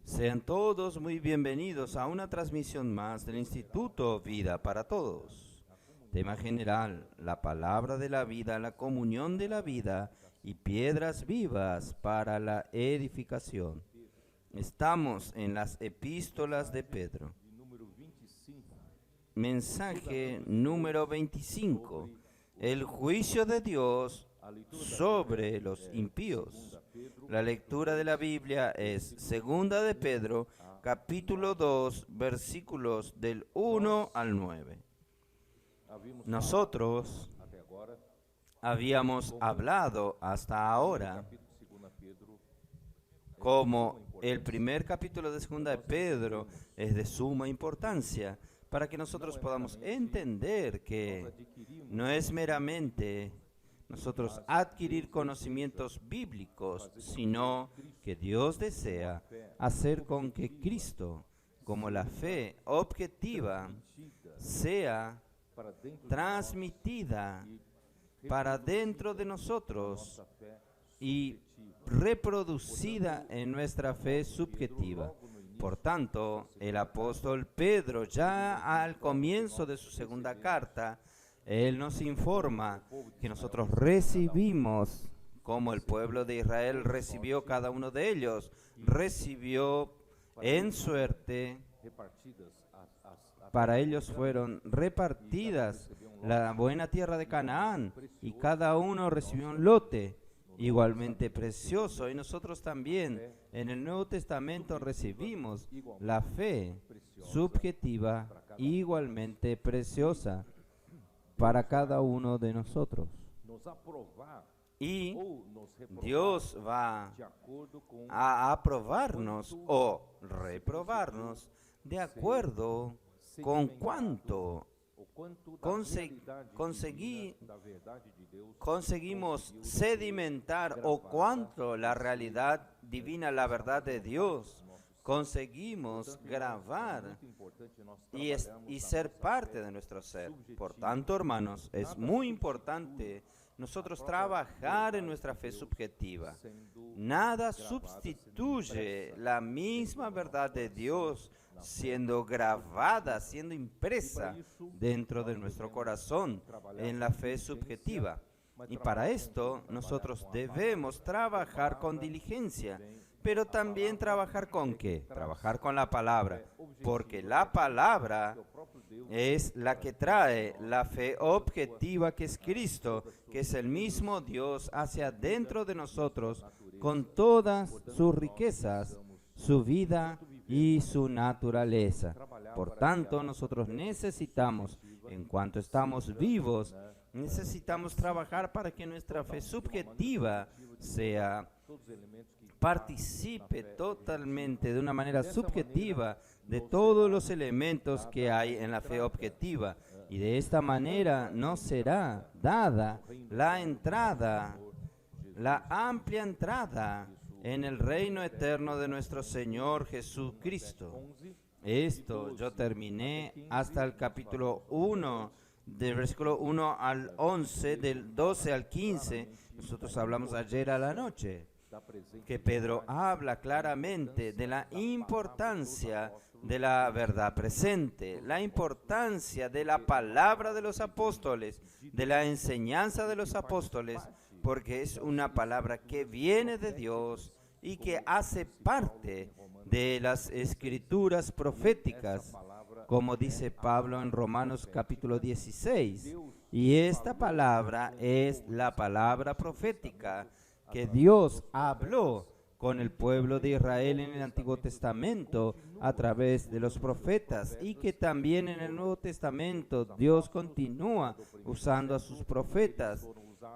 Sean todos muy bienvenidos a una transmisión más del Instituto Vida para Todos. Tema general: la palabra de la vida, la comunión de la vida y piedras vivas para la edificación. Estamos en las epístolas de Pedro. Mensaje número 25. El juicio de Dios sobre los impíos. La lectura de la Biblia es Segunda de Pedro, capítulo 2, versículos del 1 al 9. Nosotros habíamos hablado hasta ahora como el primer capítulo de Segunda de Pedro es de suma importancia para que nosotros podamos entender que no es meramente nosotros adquirir conocimientos bíblicos, sino que Dios desea hacer con que Cristo, como la fe objetiva, sea transmitida para dentro de nosotros y reproducida en nuestra fe subjetiva. Por tanto, el apóstol Pedro, ya al comienzo de su segunda carta, él nos informa que nosotros recibimos, como el pueblo de Israel recibió, cada uno de ellos recibió en suerte. Para ellos fueron repartidas la buena tierra de Canaán y cada uno recibió un lote igualmente precioso. Y nosotros también en el Nuevo Testamento recibimos la fe subjetiva igualmente preciosa para cada uno de nosotros. Y Dios va a aprobarnos o reprobarnos de acuerdo con cuánto conseguimos sedimentar o cuánto la realidad divina, la verdad de Dios, conseguimos grabar y ser parte de nuestro ser. Por tanto, hermanos, es muy importante nosotros trabajar en nuestra fe subjetiva. Nada sustituye la misma verdad de Dios siendo grabada, siendo impresa dentro de nuestro corazón en la fe subjetiva. Y para esto nosotros debemos trabajar con diligencia. Pero también trabajar ¿con qué? Trabajar con la palabra, porque la palabra es la que trae la fe objetiva que es Cristo, que es el mismo Dios hacia dentro de nosotros con todas sus riquezas, su vida y su naturaleza. Por tanto, nosotros necesitamos, en cuanto estamos vivos, necesitamos trabajar para que nuestra fe subjetiva participe totalmente de una manera subjetiva de todos los elementos que hay en la fe objetiva, y de esta manera nos será dada la entrada, la amplia entrada en el reino eterno de nuestro Señor Jesucristo. Esto yo terminé hasta el capítulo 1, del versículo 1 al 11, del 12 al 15. Nosotros hablamos ayer a la noche que Pedro habla claramente de la importancia de la verdad presente, la importancia de la palabra de los apóstoles, de la enseñanza de los apóstoles, porque es una palabra que viene de Dios y que hace parte de las escrituras proféticas, como dice Pablo en Romanos capítulo 16. Y esta palabra es la palabra profética que Dios habló con el pueblo de Israel en el Antiguo Testamento a través de los profetas, y que también en el Nuevo Testamento Dios continúa usando a sus profetas,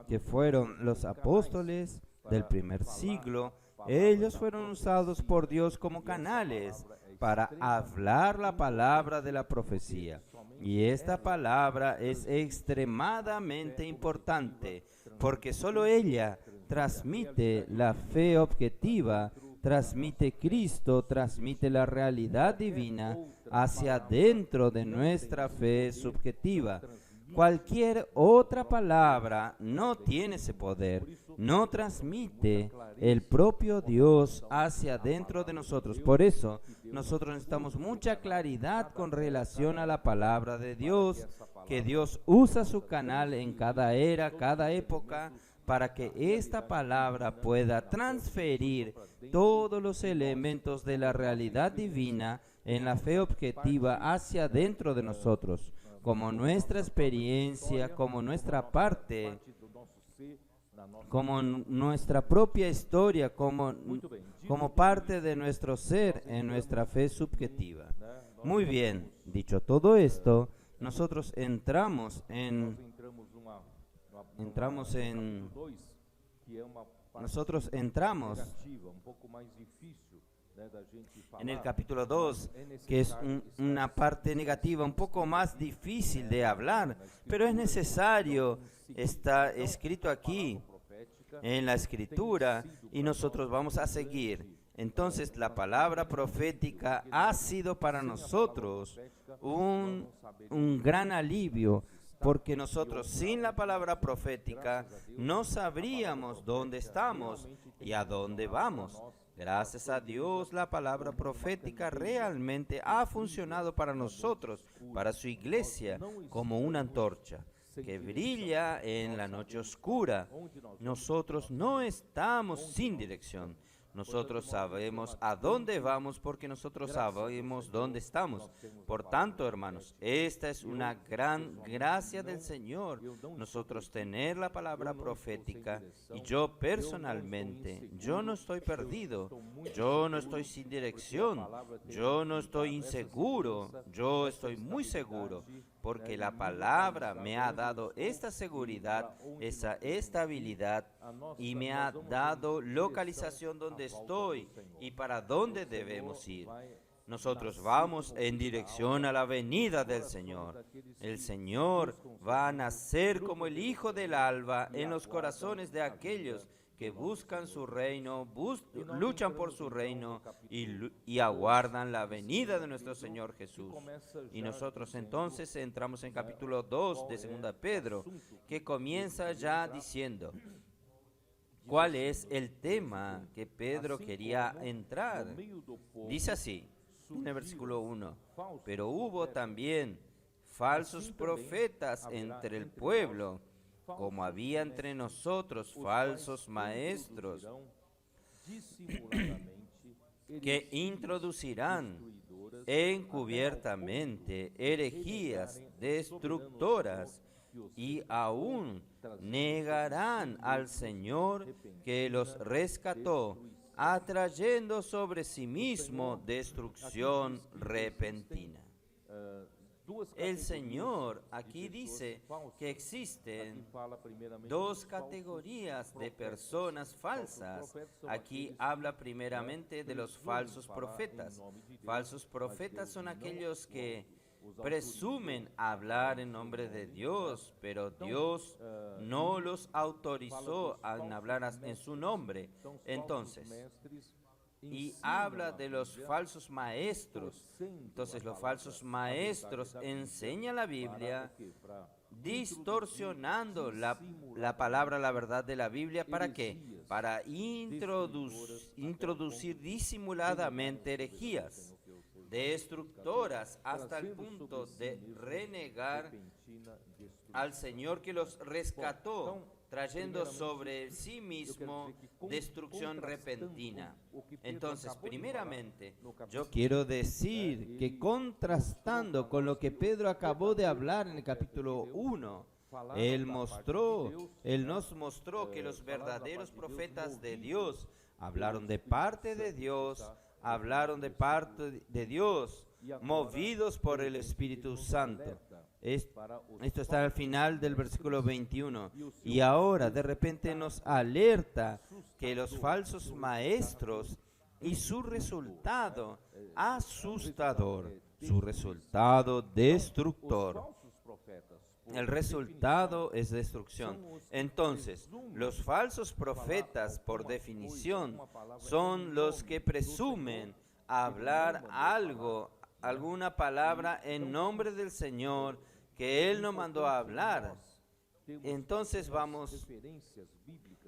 que fueron los apóstoles del primer siglo. Ellos fueron usados por Dios como canales para hablar la palabra de la profecía. Y esta palabra es extremadamente importante, porque solo ella transmite la fe objetiva, transmite Cristo, transmite la realidad divina hacia dentro de nuestra fe subjetiva. Cualquier otra palabra no tiene ese poder, no transmite el propio Dios hacia dentro de nosotros. Por eso, nosotros necesitamos mucha claridad con relación a la palabra de Dios, que Dios usa su canal en cada era, cada época, para que esta palabra pueda transferir todos los elementos de la realidad divina en la fe objetiva hacia dentro de nosotros, como nuestra experiencia, como nuestra parte, como nuestra propia historia, como parte de nuestro ser en nuestra fe subjetiva. Muy bien, dicho todo esto, nosotros entramos en el capítulo 2, que es una parte negativa, un poco más difícil de hablar, pero es necesario, está escrito aquí en la escritura y nosotros vamos a seguir. Entonces la palabra profética ha sido para nosotros un gran alivio, porque nosotros sin la palabra profética no sabríamos dónde estamos y a dónde vamos. Gracias a Dios, la palabra profética realmente ha funcionado para nosotros, para su iglesia, como una antorcha que brilla en la noche oscura. Nosotros no estamos sin dirección. Nosotros sabemos a dónde vamos porque nosotros sabemos dónde estamos. Por tanto, hermanos, esta es una gran gracia del Señor, nosotros tener la palabra profética. Y yo personalmente, yo no estoy perdido, yo no estoy sin dirección, yo no estoy inseguro, yo estoy muy seguro, porque la palabra me ha dado esta seguridad, esa estabilidad, y me ha dado localización donde estoy y para dónde debemos ir. Nosotros vamos en dirección a la venida del Señor. El Señor va a nacer como el Hijo del alba en los corazones de aquellos que buscan su reino, luchan por su reino y aguardan la venida de nuestro Señor Jesús. Y nosotros entonces entramos en capítulo 2 de 2 Pedro, que comienza ya diciendo cuál es el tema que Pedro quería entrar. Dice así, en el versículo 1, pero hubo también falsos profetas entre el pueblo, como había entre nosotros falsos maestros, que introducirán encubiertamente herejías destructoras y aún negarán al Señor que los rescató, atrayendo sobre sí mismo destrucción repentina. El Señor aquí dice que existen dos categorías de personas falsas. Aquí habla primeramente de los falsos profetas. Falsos profetas son aquellos que presumen hablar en nombre de Dios, pero Dios no los autorizó a hablar en su nombre. Entonces, y habla de los falsos maestros. Entonces los falsos maestros enseñan la Biblia distorsionando la palabra, la verdad de la Biblia. ¿Para qué? Para introducir disimuladamente herejías destructoras hasta el punto de renegar al Señor que los rescató, trayendo sobre sí mismo destrucción repentina. Entonces, primeramente, yo quiero decir que contrastando con lo que Pedro acabó de hablar en el capítulo 1, Él nos mostró que los verdaderos profetas de Dios hablaron de parte de Dios, movidos por el Espíritu Santo. Esto está al final del versículo 21. Y ahora de repente nos alerta que los falsos maestros y su resultado asustador, su resultado destructor. El resultado es destrucción. Entonces, los falsos profetas, por definición, son los que presumen hablar algo, alguna palabra en nombre del Señor que Él nos mandó a hablar. Entonces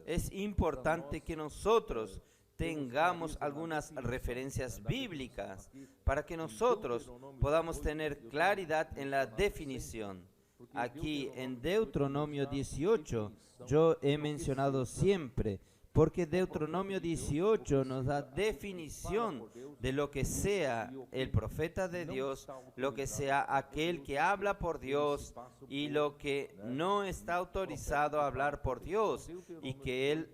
es importante que nosotros tengamos algunas referencias bíblicas para que nosotros podamos tener claridad en la definición. Aquí en Deuteronomio 18, yo he mencionado siempre, porque Deuteronomio 18 nos da definición de lo que sea el profeta de Dios, lo que sea aquel que habla por Dios y lo que no está autorizado a hablar por Dios, y que él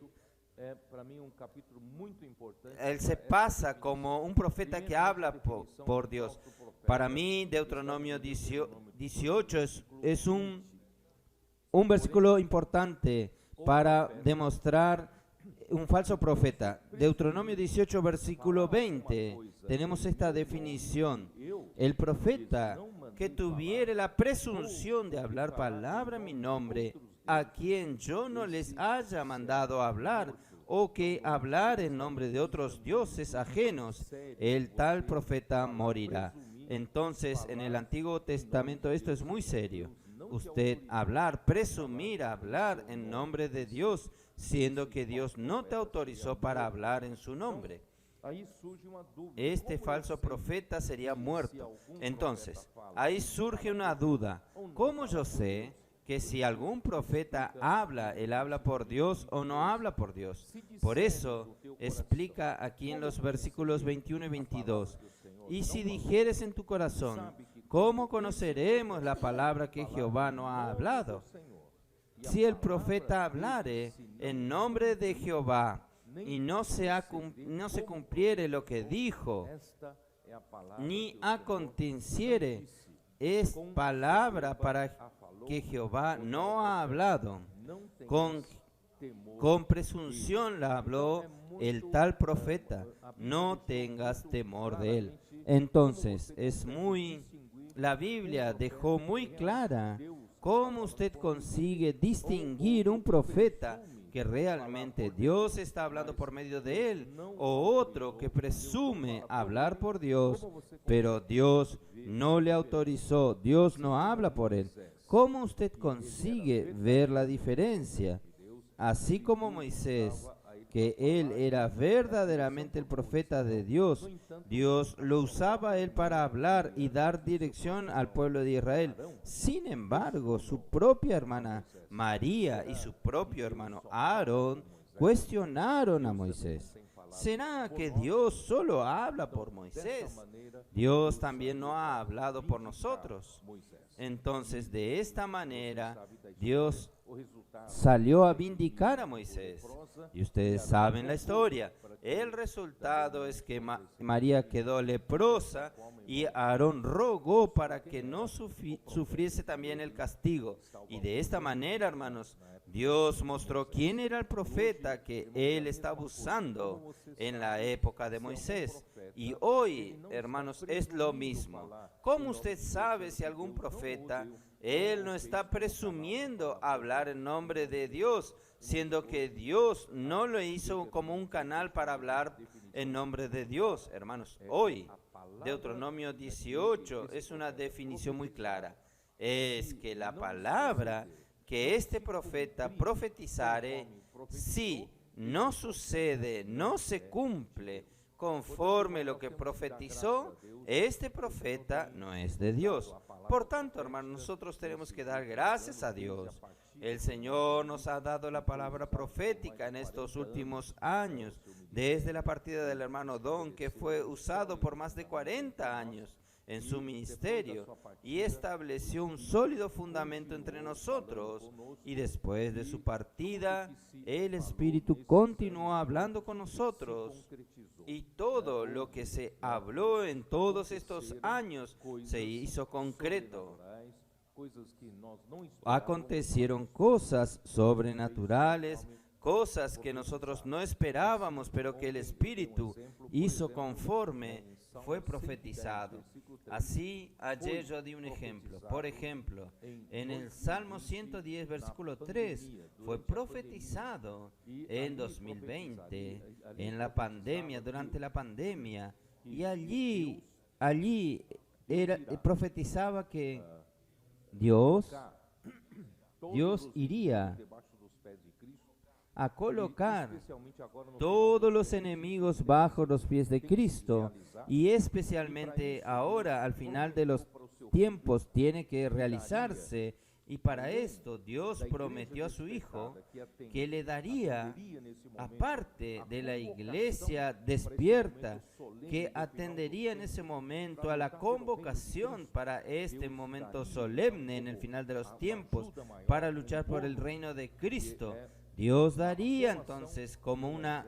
se pasa como un profeta que habla por Dios. Para mí, Deuteronomio 18 es un versículo importante para demostrar un falso profeta. Deuteronomio 18, versículo 20, tenemos esta definición. El profeta que tuviere la presunción de hablar palabra en mi nombre, a quien yo no les haya mandado hablar, o que hablar en nombre de otros dioses ajenos, el tal profeta morirá. Entonces, en el Antiguo Testamento esto es muy serio. Usted presumir hablar en nombre de Dios, siendo que Dios no te autorizó para hablar en su nombre. Este falso profeta sería muerto. Entonces, ahí surge una duda. ¿Cómo yo sé que si algún profeta habla, él habla por Dios o no habla por Dios? Por eso explica aquí en los versículos 21 y 22. Y si dijeres en tu corazón, ¿cómo conoceremos la palabra que Jehová no ha hablado? Si el profeta hablare en nombre de Jehová y no se cumpliere lo que dijo, ni aconteciere, es palabra para que Jehová no ha hablado. Con presunción la habló el tal profeta. No tengas temor de él. Entonces, la Biblia dejó muy clara cómo usted consigue distinguir un profeta que realmente Dios está hablando por medio de él, o otro que presume hablar por Dios, pero Dios no le autorizó, Dios no habla por él. ¿Cómo usted consigue ver la diferencia? Así como Moisés, que él era verdaderamente el profeta de Dios, Dios lo usaba a él para hablar y dar dirección al pueblo de Israel. Sin embargo, su propia hermana María y su propio hermano Aarón cuestionaron a Moisés. ¿Será que Dios solo habla por Moisés? Dios también no ha hablado por nosotros. Entonces, de esta manera, Dios salió a vindicar a Moisés. Y ustedes saben la historia. El resultado es que María quedó leprosa y Aarón rogó para que no sufriese también el castigo. Y de esta manera, hermanos, Dios mostró quién era el profeta que él estaba usando en la época de Moisés. Y hoy, hermanos, es lo mismo. ¿Cómo usted sabe si algún profeta, él no está presumiendo hablar en nombre de Dios, siendo que Dios no lo hizo como un canal para hablar en nombre de Dios? Hermanos, hoy, Deuteronomio 18 es una definición muy clara. Es que la palabra que este profeta profetizare, si no sucede, no se cumple conforme lo que profetizó, este profeta no es de Dios. Por tanto, hermanos, nosotros tenemos que dar gracias a Dios. El Señor nos ha dado la palabra profética en estos últimos años, desde la partida del hermano Don, que fue usado por más de 40 años en su ministerio y estableció un sólido fundamento entre nosotros. Y después de su partida, el Espíritu continuó hablando con nosotros, y todo lo que se habló en todos estos años se hizo concreto. Acontecieron cosas sobrenaturales, cosas que nosotros no esperábamos, pero que el Espíritu hizo conforme fue profetizado. Así, ayer yo di un ejemplo. Por ejemplo, en el Salmo 110, versículo 3, fue profetizado en 2020, en la pandemia, durante la pandemia, y allí profetizaba que Dios iría a colocar todos los enemigos bajo los pies de Cristo, y especialmente ahora, al final de los tiempos, tiene que realizarse, y para esto Dios prometió a su Hijo que le daría, aparte de la iglesia despierta, que atendería en ese momento a la convocación para este momento solemne en el final de los tiempos, para luchar por el reino de Cristo. Dios daría entonces como una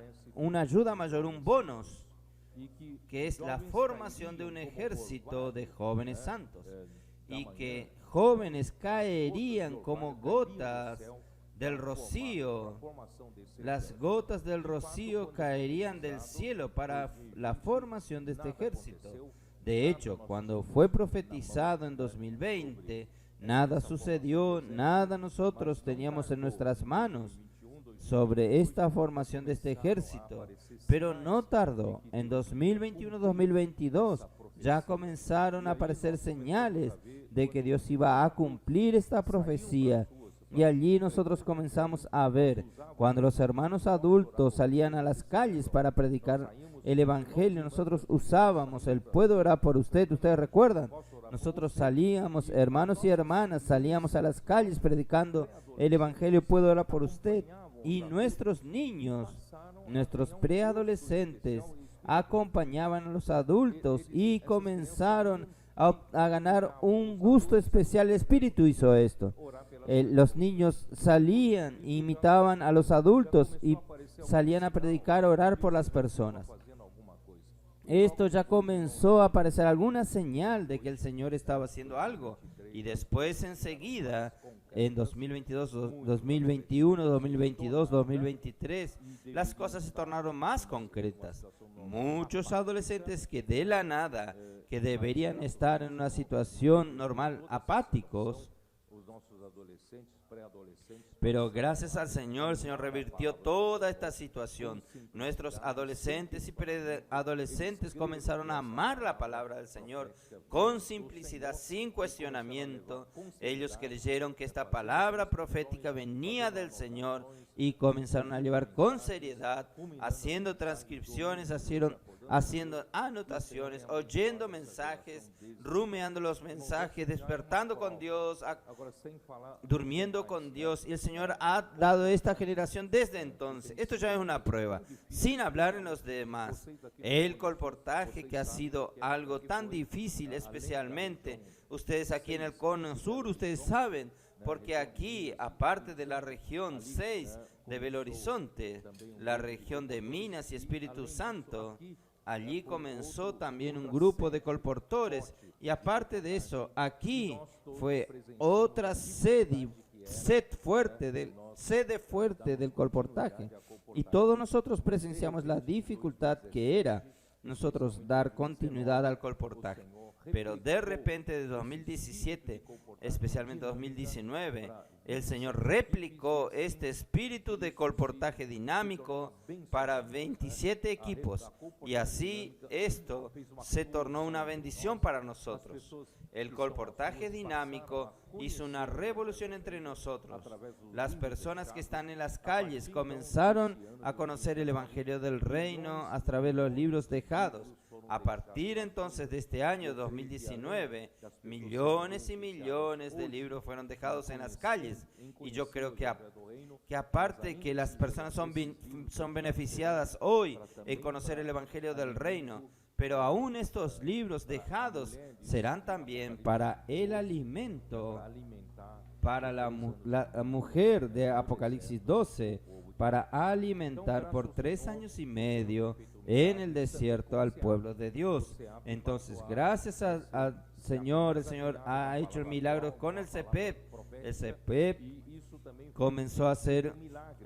ayuda mayor, un bonus, que es la formación de un ejército de jóvenes santos, y que jóvenes caerían como gotas del rocío. Las gotas del rocío caerían del cielo para la formación de este ejército. De hecho, cuando fue profetizado en 2020, nada sucedió, nada nosotros teníamos en nuestras manos sobre esta formación de este ejército, pero no tardó. En 2021-2022 ya comenzaron a aparecer señales de que Dios iba a cumplir esta profecía, y allí nosotros comenzamos a ver cuando los hermanos adultos salían a las calles para predicar el evangelio. Nosotros usábamos el "puedo orar por usted", ustedes recuerdan, nosotros salíamos, hermanos y hermanas, salíamos a las calles predicando el evangelio, "puedo orar por usted", y nuestros niños, nuestros preadolescentes acompañaban a los adultos y comenzaron a ganar un gusto especial. El Espíritu hizo esto. Los niños salían, imitaban a los adultos y salían a predicar, a orar por las personas. Esto ya comenzó a aparecer alguna señal de que el Señor estaba haciendo algo. Y después enseguida, en 2022, 2021, 2022, 2023, las cosas se tornaron más concretas. Muchos adolescentes que de la nada, que deberían estar en una situación normal, apáticos, pero gracias al Señor, el Señor revirtió toda esta situación. Nuestros adolescentes y preadolescentes comenzaron a amar la palabra del Señor con simplicidad, sin cuestionamiento. Ellos creyeron que esta palabra profética venía del Señor y comenzaron a llevar con seriedad, haciendo transcripciones, haciendo anotaciones, oyendo mensajes, rumiando los mensajes, despertando con Dios, durmiendo con Dios. Y el Señor ha dado esta generación desde entonces. Esto ya es una prueba, sin hablar en los demás. El colportaje, que ha sido algo tan difícil, especialmente ustedes aquí en el Cono Sur, ustedes saben, porque aquí, aparte de la región 6 de Belo Horizonte, la región de Minas y Espíritu Santo, allí comenzó también un grupo de colportores, y aparte de eso, aquí fue otra sede fuerte del colportaje, y todos nosotros presenciamos la dificultad que era nosotros dar continuidad al colportaje. Pero de repente, de 2017, especialmente 2019, el Señor replicó este espíritu de colportaje dinámico para 27 equipos, y así esto se tornó una bendición para nosotros. El colportaje dinámico hizo una revolución entre nosotros. Las personas que están en las calles comenzaron a conocer el Evangelio del Reino a través de los libros dejados. A partir entonces de este año 2019, millones y millones de libros fueron dejados en las calles, y yo creo que aparte que las personas son beneficiadas hoy en conocer el Evangelio del Reino, pero aún estos libros dejados serán también para el alimento, para la mujer de Apocalipsis 12, para alimentar por 3 años y medio en el desierto al pueblo de Dios. Entonces, gracias al Señor, el Señor ha hecho el milagro con el CEPEP. El CEPEP comenzó a ser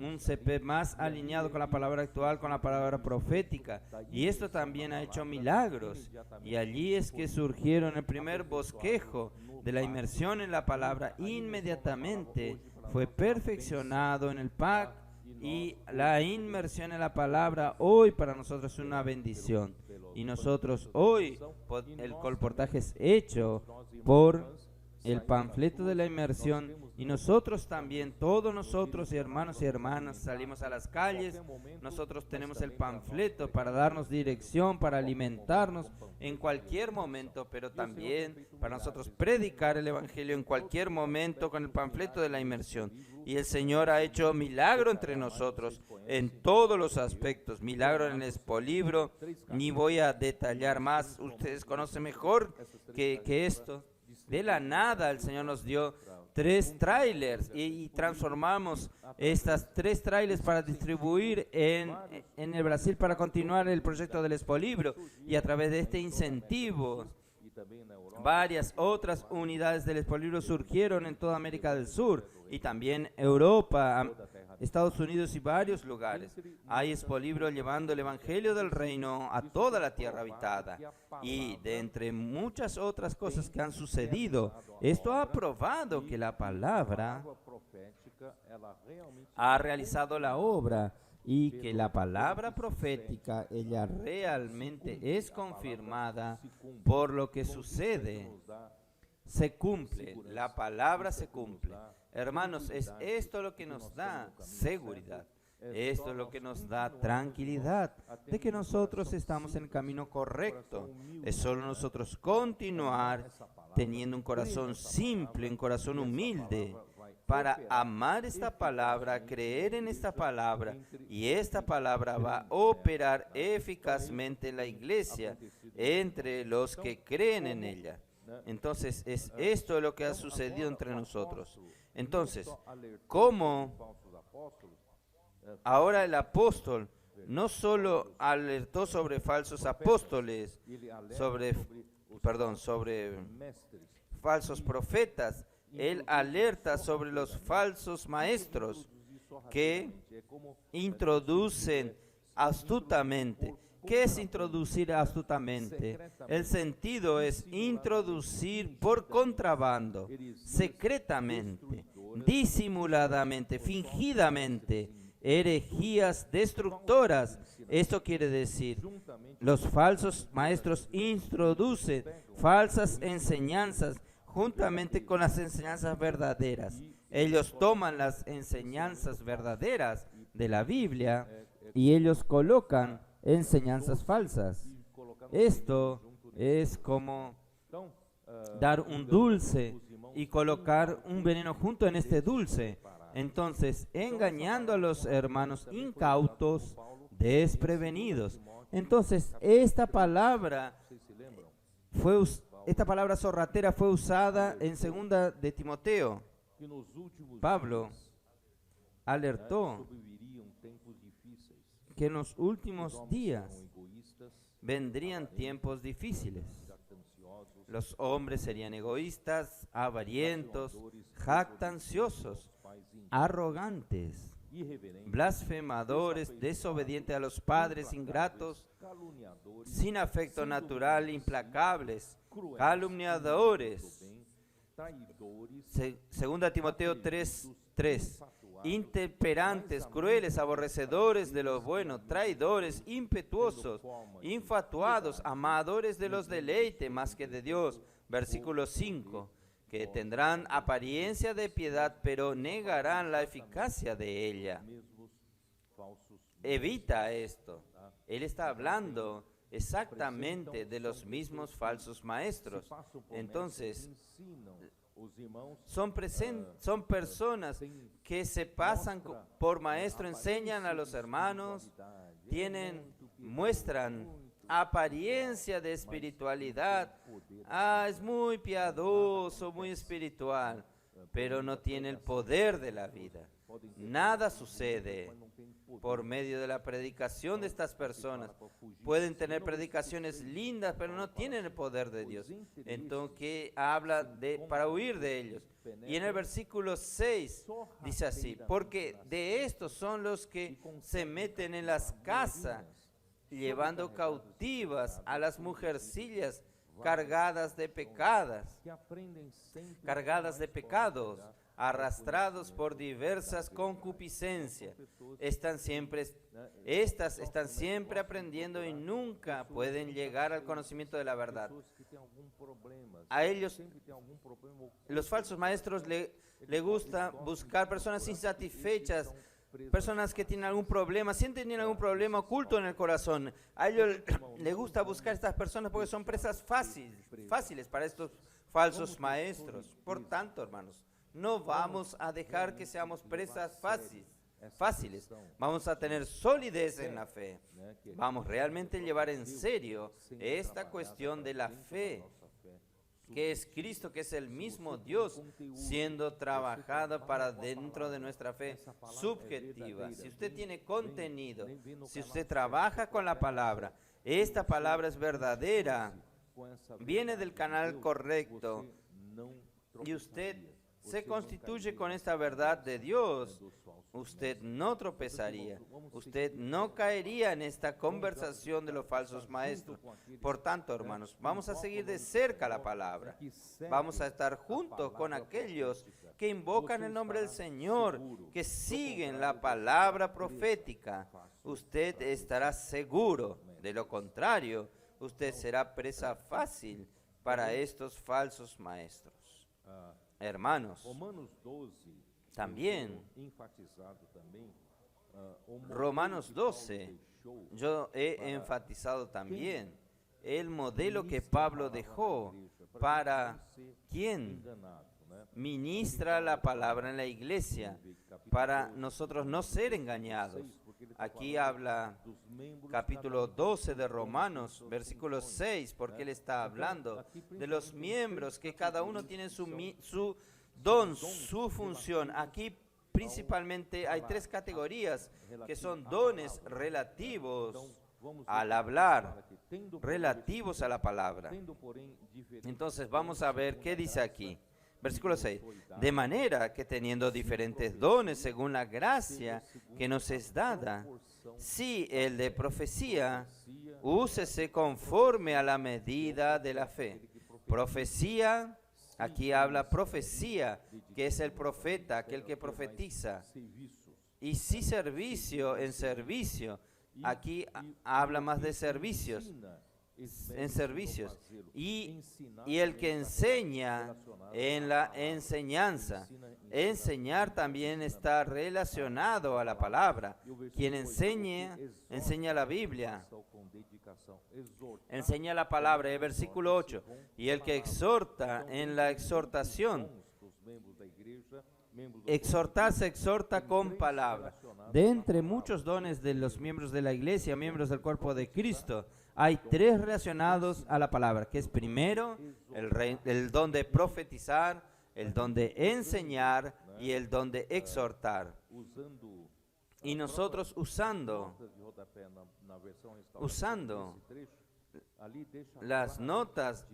un CP más alineado con la palabra actual, con la palabra profética. Y esto también ha hecho milagros. Y allí es que surgieron el primer bosquejo de la inmersión en la palabra. Inmediatamente fue perfeccionado en el PAC, y la inmersión en la palabra hoy para nosotros es una bendición. Y nosotros hoy, el colportaje es hecho por el panfleto de la inmersión, y nosotros también, todos nosotros, hermanos y hermanas, salimos a las calles. Nosotros tenemos el panfleto para darnos dirección, para alimentarnos en cualquier momento, pero también para nosotros predicar el evangelio en cualquier momento con el panfleto de la inmersión. Y el Señor ha hecho milagro entre nosotros en todos los aspectos. Milagro en el expolibro, ni voy a detallar más, ustedes conocen mejor que esto. De la nada el Señor nos dio 3 trailers y transformamos estas 3 trailers para distribuir en el Brasil para continuar el proyecto del expolibro, y a través de este incentivo varias otras unidades del expolibro surgieron en toda América del Sur y también Europa, Estados Unidos y varios lugares. Hay expolibro llevando el evangelio del reino a toda la tierra habitada, y de entre muchas otras cosas que han sucedido, esto ha probado que la palabra ha realizado la obra, y que la palabra profética, ella realmente es confirmada por lo que sucede. Se cumple, la palabra se cumple. Hermanos, es esto lo que nos da seguridad. Esto es lo que nos da tranquilidad de que nosotros estamos en el camino correcto. Es solo nosotros continuar teniendo un corazón simple, un corazón humilde, para amar esta palabra, creer en esta palabra, y esta palabra va a operar eficazmente en la iglesia, entre los que creen en ella. Entonces, es esto lo que ha sucedido entre nosotros. Entonces, ¿cómo ahora el no solo alertó sobre falsos apóstoles, sobre falsos profetas? Él alerta sobre los falsos maestros que introducen astutamente. ¿Qué es introducir astutamente? El sentido es introducir por contrabando, secretamente, disimuladamente, fingidamente, herejías destructoras. Esto quiere decir, los falsos maestros introducen falsas enseñanzas juntamente con las enseñanzas verdaderas. Ellos toman las enseñanzas verdaderas de la Biblia y ellos colocan enseñanzas falsas. Esto es como dar un dulce y colocar un veneno junto en este dulce. Entonces, engañando a los hermanos incautos, desprevenidos. Entonces, esta palabra sorratera fue usada en 2 de Timoteo. Pablo alertó que en los últimos días vendrían tiempos difíciles. Los hombres serían egoístas, avarientos, jactanciosos, arrogantes, blasfemadores, desobedientes a los padres, ingratos, sin afecto natural, implacables, calumniadores. 2 Timoteo 3:3. Intemperantes, crueles, aborrecedores de lo bueno, traidores, impetuosos, infatuados, amadores de los deleites más que de Dios. Versículo 5. Que tendrán apariencia de piedad, pero negarán la eficacia de ella. Evita esto. Él está hablando exactamente de los mismos falsos maestros. Entonces, son personas que se pasan por maestro, enseñan a los hermanos, muestran apariencia de espiritualidad. Es muy piadoso, muy espiritual, pero no tiene el poder de la vida. Nada sucede. por medio de la predicación de estas personas. Pueden tener predicaciones lindas, pero no tienen el poder de Dios. Entonces, ¿qué habla para huir de ellos? Y en el versículo 6 dice así: porque de estos son los que se meten en las casas, llevando cautivas a las mujercillas cargadas de pecados, arrastrados por diversas concupiscencias. Estas están siempre aprendiendo y nunca pueden llegar al conocimiento de la verdad. A ellos, los falsos maestros, le gusta buscar personas insatisfechas, personas que tienen algún problema, sienten algún problema oculto en el corazón. A ellos les gusta buscar estas personas porque son presas fáciles para estos falsos maestros. Por tanto, hermanos, no vamos a dejar que seamos presas fáciles. Vamos a tener solidez en la fe. Vamos realmente a llevar en serio esta cuestión de la fe, que es Cristo, que es el mismo Dios, siendo trabajada para dentro de nuestra fe subjetiva. Si usted tiene contenido, si usted trabaja con la palabra, esta palabra es verdadera, viene del canal correcto, y usted se constituye con esta verdad de Dios, usted no tropezaría, usted no caería en esta conversación de los falsos maestros. Por tanto, hermanos, vamos a seguir de cerca la palabra. Vamos a estar juntos con aquellos que invocan el nombre del Señor, que siguen la palabra profética. Usted estará seguro. De lo contrario, usted será presa fácil para estos falsos maestros. Hermanos, también Romanos 12, yo he enfatizado también el modelo que Pablo dejó para quien ministra la palabra en la iglesia, para nosotros no ser engañados. Aquí habla capítulo 12 de Romanos, versículo 6, porque él está hablando de los miembros, que cada uno tiene su don, su función. Aquí principalmente hay tres categorías, que son dones relativos al hablar, relativos a la palabra. Entonces vamos a ver qué dice aquí. Versículo 6. De manera que teniendo diferentes dones según la gracia que nos es dada, si el de profecía, úsese conforme a la medida de la fe. Profecía, aquí habla profecía, que es el profeta, aquel que profetiza. Y si servicio, en servicio, aquí habla más de servicios. En servicios, y el que enseña en la enseñanza. Enseñar también está relacionado a la palabra. Quien enseña la Biblia, enseña la palabra. El versículo 8, y el que exhorta en la exhortación. Exhortar se exhorta con palabra. De entre muchos dones de los miembros de la iglesia, miembros del cuerpo de Cristo, hay tres relacionados a la palabra, que es primero el don de profetizar, el don de enseñar y el don de exhortar. Y nosotros usando las notas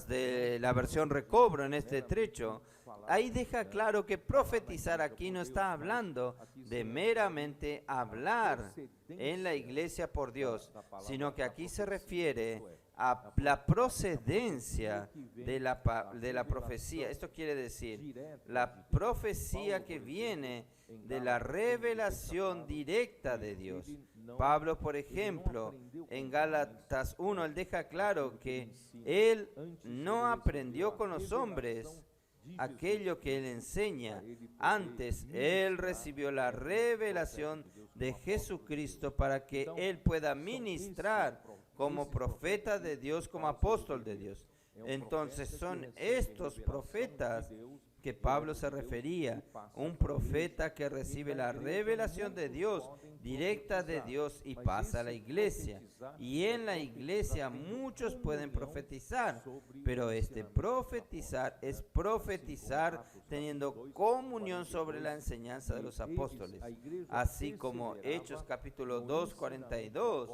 de la versión recobro en este trecho, ahí deja claro que profetizar aquí no está hablando de meramente hablar en la iglesia por Dios, sino que aquí se refiere a la procedencia de la profecía. Esto quiere decir la profecía que viene de la revelación directa de Dios. Pablo, por ejemplo, en Gálatas 1, él deja claro que él no aprendió con los hombres aquello que él enseña. Antes, él recibió la revelación de Jesucristo para que él pueda ministrar como profeta de Dios, como apóstol de Dios. Entonces son estos profetas que Pablo se refería, un profeta que recibe la revelación de Dios, directa de Dios, y pasa a la iglesia. Y en la iglesia muchos pueden profetizar, pero este profetizar es profetizar teniendo comunión sobre la enseñanza de los apóstoles, así como Hechos capítulo 2, 42,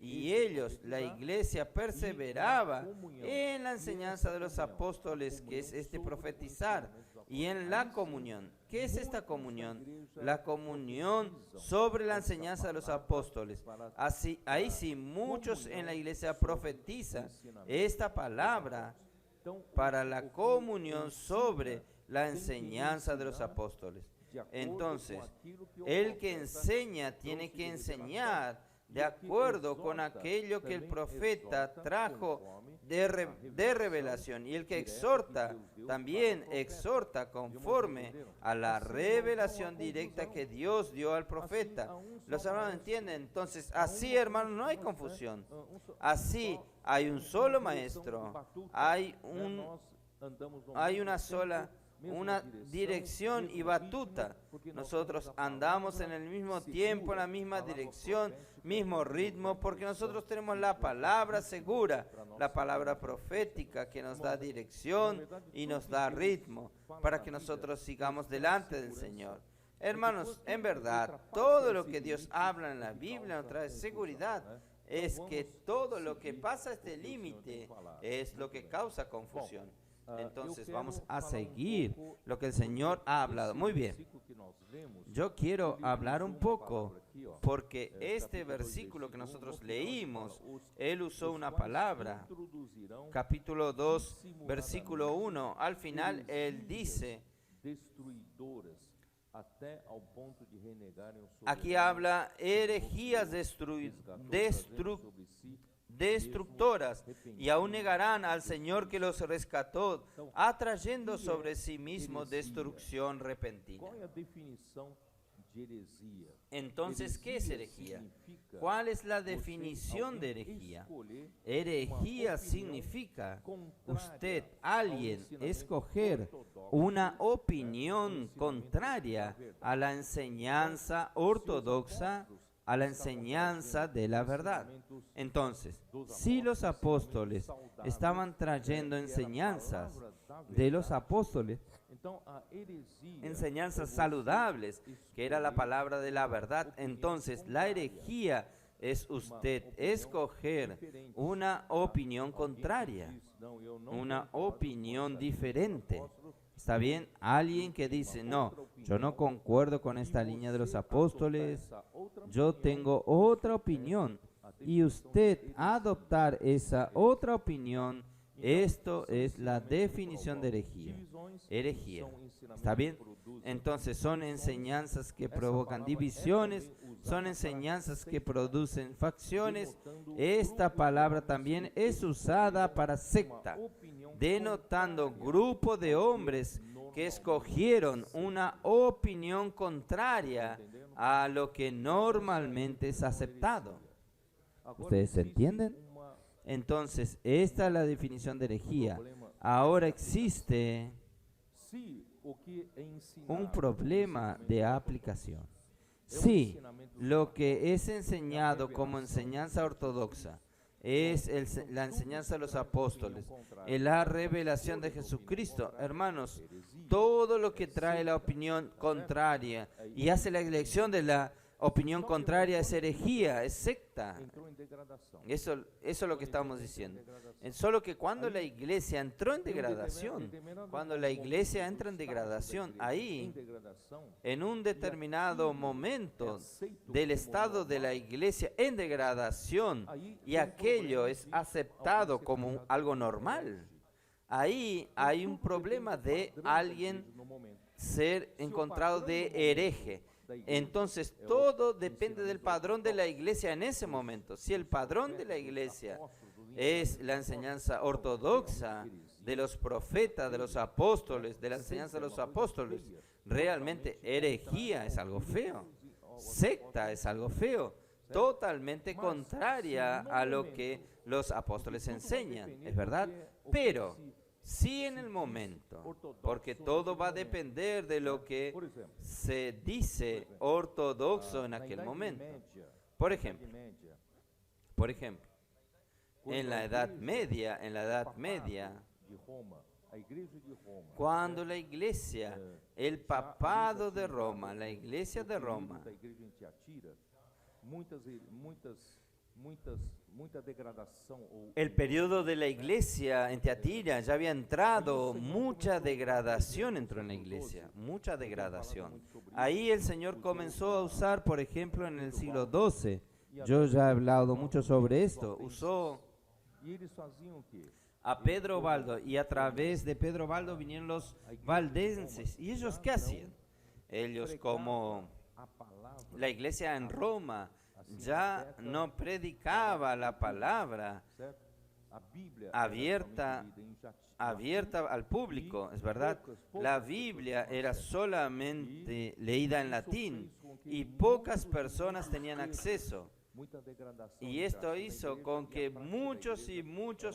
y ellos, la iglesia, perseveraba en la enseñanza de los apóstoles, que es este profetizar, y en la comunión. ¿Qué es esta comunión? La comunión sobre la enseñanza de los apóstoles. Así, ahí sí, muchos en la iglesia profetizan esta palabra para la comunión sobre la enseñanza de los apóstoles. Entonces, el que enseña tiene que enseñar de acuerdo con aquello que el profeta trajo de revelación, y el que exhorta también exhorta conforme a la revelación directa que Dios dio al profeta. ¿Los hermanos entienden? Entonces, así, hermanos, no hay confusión. Así hay un solo maestro, hay una dirección y batuta. Nosotros andamos en el mismo tiempo, en la misma dirección, mismo ritmo, porque nosotros tenemos la palabra segura, la palabra profética que nos da dirección y nos da ritmo para que nosotros sigamos delante del Señor. Hermanos, en verdad, todo lo que Dios habla en la Biblia nos trae seguridad. Es que todo lo que pasa este límite es lo que causa confusión. Entonces vamos a seguir lo que el Señor ha hablado. Muy bien. Yo quiero hablar un poco, porque este versículo que nosotros leímos, él usó una palabra, capítulo 2, versículo 1. Al final él dice, aquí habla herejías destructoras, y aún negarán al Señor que los rescató, atrayendo sobre sí mismo destrucción repentina. Entonces, ¿qué es herejía? ¿Cuál es la definición de herejía? Herejía significa alguien, escoger una opinión contraria a la enseñanza ortodoxa, a la enseñanza de la verdad. Entonces, si los apóstoles estaban trayendo enseñanzas de los apóstoles, enseñanzas saludables, que era la palabra de la verdad, entonces la herejía es usted escoger una opinión contraria, una opinión diferente. ¿Está bien? Alguien que dice, no, yo no concuerdo con esta línea de los apóstoles, yo tengo otra opinión, y usted adoptar esa otra opinión, esto es la definición de herejía. Herejía. ¿Está bien? Entonces son enseñanzas que provocan divisiones, son enseñanzas que producen facciones. Esta palabra también es usada para secta, denotando grupo de hombres que escogieron una opinión contraria a lo que normalmente es aceptado. ¿Ustedes entienden? Entonces, esta es la definición de herejía. Ahora existe un problema de aplicación. Si lo que es enseñado como enseñanza ortodoxa es la enseñanza de los apóstoles, es la revelación de Jesucristo, hermanos, todo lo que trae la opinión contraria y hace la elección de la opinión contraria es herejía, es secta. Eso es lo que estamos diciendo. Es solo que cuando la iglesia entró en degradación, cuando la iglesia entra en degradación, ahí, en un determinado momento del estado de la iglesia en degradación, y aquello es aceptado como algo normal, ahí hay un problema de alguien ser encontrado de hereje. Entonces todo depende del padrón de la iglesia en ese momento. Si el padrón de la iglesia es la enseñanza ortodoxa de los profetas, de los apóstoles, de la enseñanza de los apóstoles, realmente herejía es algo feo, secta es algo feo, totalmente contraria a lo que los apóstoles enseñan, ¿es verdad? Pero sí, en el momento, porque todo va a depender de lo que se dice ortodoxo en aquel momento. Por ejemplo, en la Edad Media, Cuando la iglesia, el papado de Roma, la iglesia de Roma, el periodo de la iglesia en Teatira ya había entrado, mucha degradación entró en la iglesia, mucha degradación. Ahí el Señor comenzó a usar, por ejemplo, en el siglo XII, yo ya he hablado mucho sobre esto, usó a Pedro Baldo, y a través de Pedro Baldo vinieron los valdenses. ¿Y ellos qué hacían? Ellos, como la iglesia en Roma ya no predicaba la palabra abierta al público, es verdad. La Biblia era solamente leída en latín y pocas personas tenían acceso. Y esto hizo con que muchos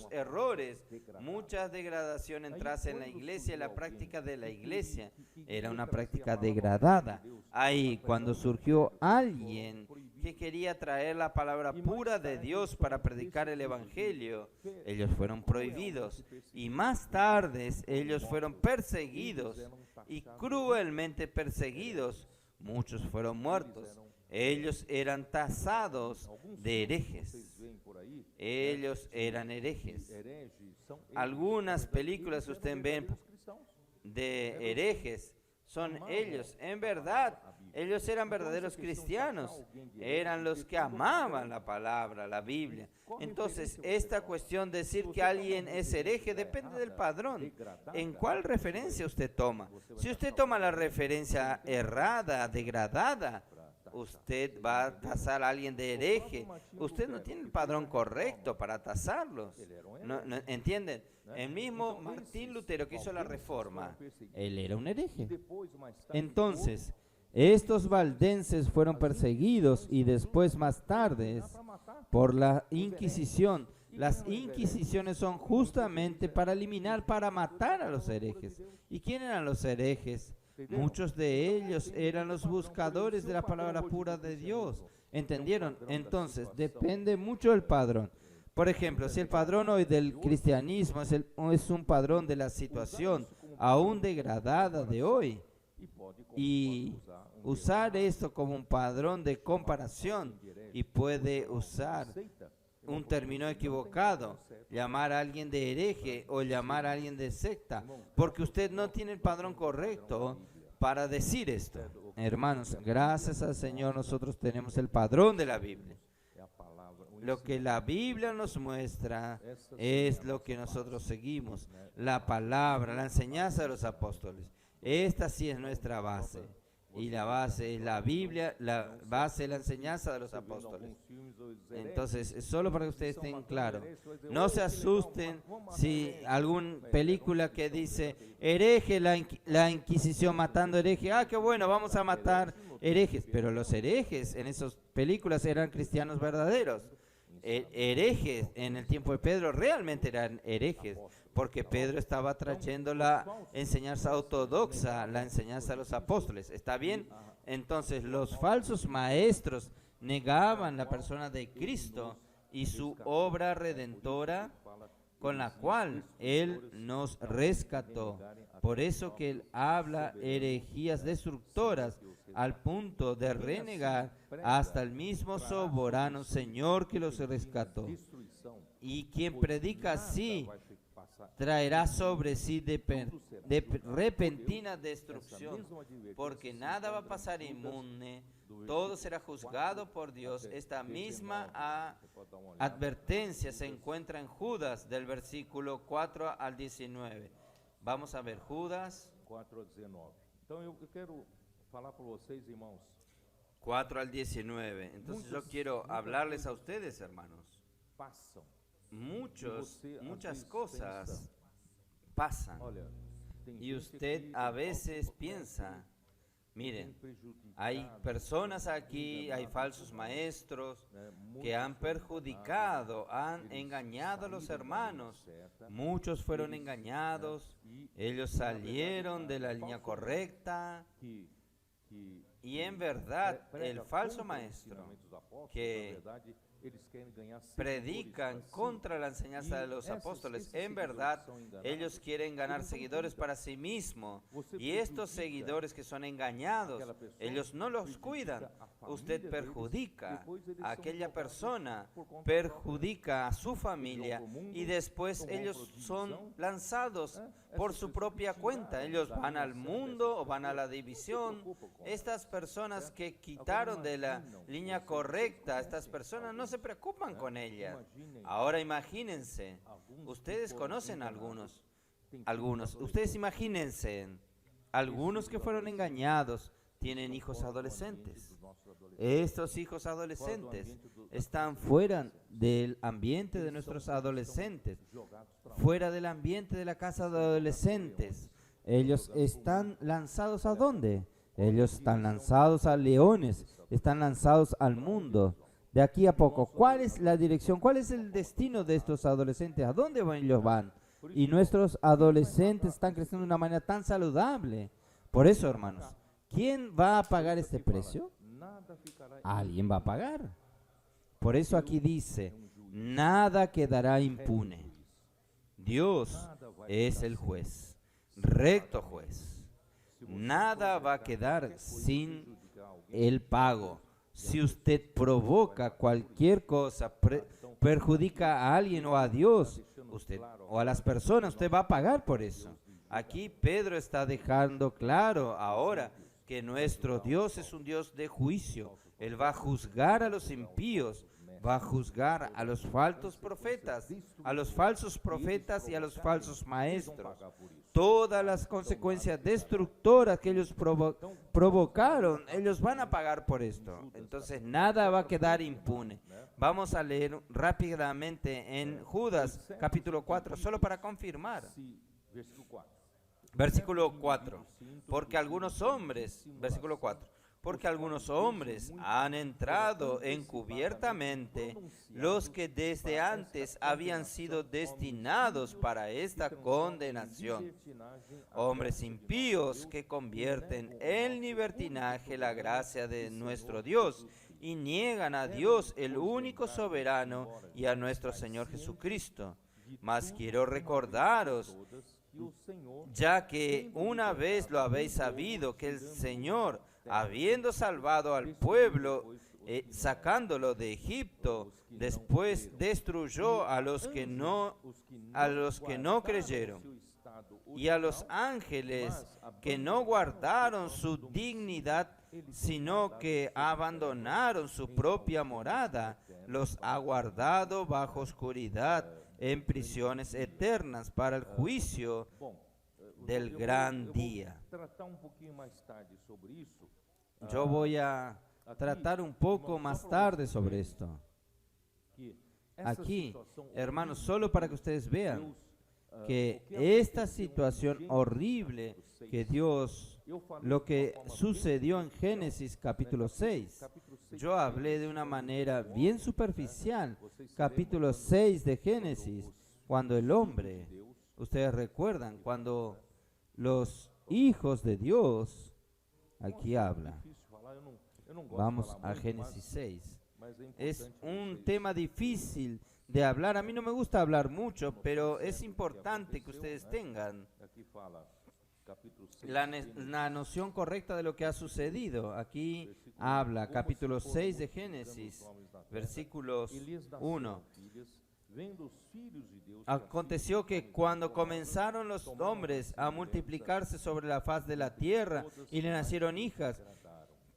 errores, mucha degradación entrase en la iglesia. La práctica de la iglesia era una práctica degradada. Ahí, cuando surgió alguien que quería traer la palabra pura de Dios para predicar el evangelio, ellos fueron prohibidos. Y más tarde, ellos fueron perseguidos y cruelmente perseguidos. Muchos fueron muertos. Ellos eran tasados de herejes. Ellos eran herejes. Algunas películas ustedes ven de herejes son ellos. En verdad, ellos eran verdaderos cristianos. Eran los que amaban la palabra, la Biblia. Entonces, esta cuestión de decir que alguien es hereje depende del padrón. ¿En cuál referencia usted toma? Si usted toma la referencia errada, degradada, usted va a tasar a alguien de hereje. Usted no tiene el padrón correcto para tasarlos. ¿Entienden? El mismo Martín Lutero que hizo la reforma, él era un hereje. Entonces, estos valdenses fueron perseguidos y después, más tarde, por la Inquisición. Las inquisiciones son justamente para eliminar, para matar a los herejes. ¿Y quién eran los herejes? Muchos de ellos eran los buscadores de la palabra pura de Dios. ¿Entendieron? Entonces, depende mucho del padrón. Por ejemplo, si el padrón hoy del cristianismo es un padrón de la situación aún degradada de hoy, y usar esto como un padrón de comparación, y puede usar un término equivocado, llamar a alguien de hereje o llamar a alguien de secta, porque usted no tiene el padrón correcto para decir esto. Hermanos, gracias al Señor nosotros tenemos el padrón de la Biblia. Lo que la Biblia nos muestra es lo que nosotros seguimos, la palabra, la enseñanza de los apóstoles. Esta sí es nuestra base. Y la base es la Biblia, la base es la enseñanza de los apóstoles. Entonces, solo para que ustedes estén claros, no se asusten si alguna película que dice hereje, la Inquisición matando herejes, qué bueno, vamos a matar herejes, pero los herejes en esas películas eran cristianos verdaderos. Herejes en el tiempo de Pedro realmente eran herejes, porque Pedro estaba trayendo la enseñanza ortodoxa, la enseñanza de los apóstoles. ¿Está bien? Entonces los falsos maestros negaban la persona de Cristo y su obra redentora con la cual Él nos rescató. Por eso que Él habla herejías destructoras al punto de renegar hasta el mismo soberano Señor que los rescató. Y quien predica así traerá sobre sí de repentina destrucción, porque nada va a pasar inmune, todo será juzgado por Dios. Esta misma advertencia se encuentra en Judas, del versículo 4 al 19. Vamos a ver Judas 4:19. Então eu quero falar para vocês, irmãos. 4 al 19. Entonces yo quiero hablarles a ustedes, hermanos. Passam. Muchas cosas pasan. Y usted a veces piensa, miren, hay personas aquí, hay falsos maestros que han perjudicado, han engañado a los hermanos. Muchos fueron engañados, ellos salieron de la línea correcta. Y en verdad, el falso maestro que eles querem ganhar predican seguidores para si. contra la enseñanza de los apóstoles. En verdad, ellos quieren ganar seguidores para sí mismos. Y estos seguidores que son engañados, ellos no los cuidan. Usted perjudica a aquella persona, perjudica a su familia y después ellos son lanzados por su propia cuenta. Ellos van al mundo o van a la división. Estas personas que quitaron de la línea correcta, estas personas no se preocupan con ellas. Ahora imagínense, ustedes conocen algunos, ustedes imagínense, algunos que fueron engañados tienen hijos adolescentes. Estos hijos adolescentes están fuera del ambiente de nuestros adolescentes, fuera del ambiente de la casa de adolescentes. Ellos están lanzados ¿a dónde? Ellos están lanzados a leones, están lanzados al mundo. De aquí a poco, ¿cuál es la dirección? ¿Cuál es el destino de estos adolescentes? ¿A dónde ellos van? Y nuestros adolescentes están creciendo de una manera tan saludable. Por eso, hermanos, ¿quién va a pagar este precio? Alguien va a pagar. Por eso aquí dice, nada quedará impune. Dios es el juez, recto juez. Nada va a quedar sin el pago. Si usted provoca cualquier cosa, perjudica a alguien o a Dios, usted o a las personas, usted va a pagar por eso. Aquí Pedro está dejando claro ahora que nuestro Dios es un Dios de juicio. Él va a juzgar a los impíos, va a juzgar a los falsos profetas, y a los falsos maestros. Todas las consecuencias destructoras que ellos provocaron, ellos van a pagar por esto. Entonces nada va a quedar impune. Vamos a leer rápidamente en Judas capítulo 4, solo para confirmar. Versículo 4. Porque algunos hombres, versículo 4. Porque algunos hombres han entrado encubiertamente, los que desde antes habían sido destinados para esta condenación. Hombres impíos que convierten en libertinaje la gracia de nuestro Dios y niegan a Dios, el único soberano, y a nuestro Señor Jesucristo. Mas quiero recordaros, ya que una vez lo habéis sabido, que el Señor, habiendo salvado al pueblo, sacándolo de Egipto, después destruyó a los que no creyeron, y a los ángeles que no guardaron su dignidad, sino que abandonaron su propia morada, los ha guardado bajo oscuridad en prisiones eternas para el juicio del gran día. Yo voy a tratar un poco más tarde sobre esto. Aquí, hermanos, solo para que ustedes vean que esta situación horrible que Dios, lo que sucedió en Génesis capítulo 6, yo hablé de una manera bien superficial, capítulo 6 de Génesis, cuando el hombre, ustedes recuerdan, cuando los hijos de Dios, aquí habla, vamos a Génesis 6, es un tema difícil de hablar. A mí no me gusta hablar mucho, pero es importante que ustedes tengan la noción correcta de lo que ha sucedido. Aquí habla, capítulo 6 de Génesis, versículos 1. Aconteció que cuando comenzaron los hombres a multiplicarse sobre la faz de la tierra y le nacieron hijas,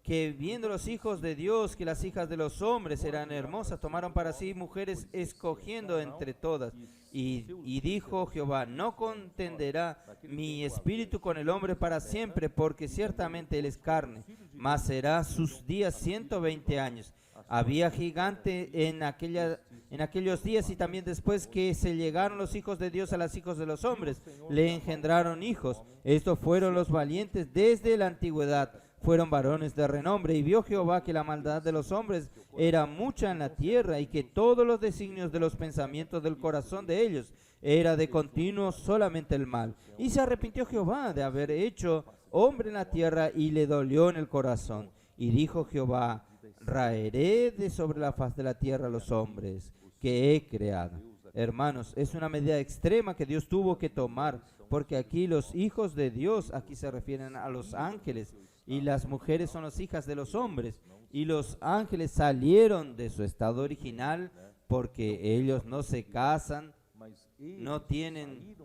que viendo los hijos de Dios que las hijas de los hombres eran hermosas, tomaron para sí mujeres escogiendo entre todas. Y dijo Jehová, no contenderá mi espíritu con el hombre para siempre, porque ciertamente él es carne, mas será sus días 120 años. Había gigante en aquellos días, y también después que se llegaron los hijos de Dios a los hijos de los hombres, le engendraron hijos. Estos fueron los valientes desde la antigüedad, fueron varones de renombre. Y vio Jehová que la maldad de los hombres era mucha en la tierra, y que todos los designios de los pensamientos del corazón de ellos era de continuo solamente el mal. Y se arrepintió Jehová de haber hecho hombre en la tierra, y le dolió en el corazón. Y dijo Jehová, raeré de sobre la faz de la tierra a los hombres que he creado. Hermanos, es una medida extrema que Dios tuvo que tomar, porque aquí los hijos de Dios, aquí se refieren a los ángeles, y las mujeres son las hijas de los hombres, y los ángeles salieron de su estado original porque ellos no se casan, no tienen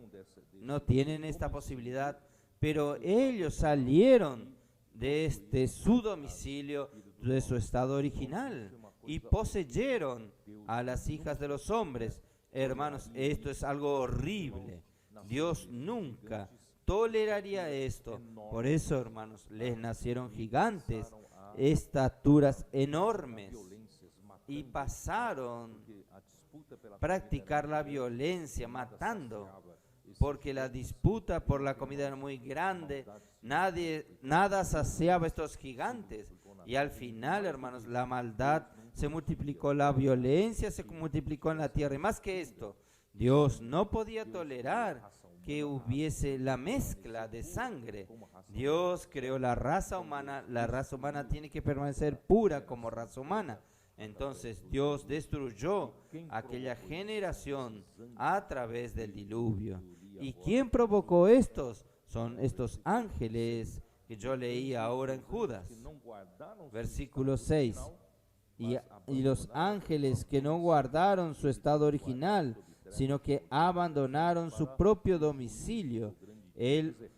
esta posibilidad, pero ellos salieron de su domicilio, de su estado original, y poseyeron a las hijas de los hombres. Hermanos, esto es algo horrible. Dios nunca toleraría esto. Por eso, hermanos, les nacieron gigantes, estaturas enormes, y pasaron a practicar la violencia, matando, porque la disputa por la comida era muy grande. Nada saciaba a estos gigantes, y al final, hermanos, la maldad se multiplicó, la violencia se multiplicó en la tierra, y más que esto, Dios no podía tolerar que hubiese la mezcla de sangre. Dios creó la raza humana tiene que permanecer pura como raza humana. Entonces Dios destruyó aquella generación a través del diluvio. ¿Y quién provocó estos? Son estos ángeles que yo leí ahora en Judas, versículo 6. Y los ángeles que no guardaron su estado original, sino que abandonaron su propio domicilio, Él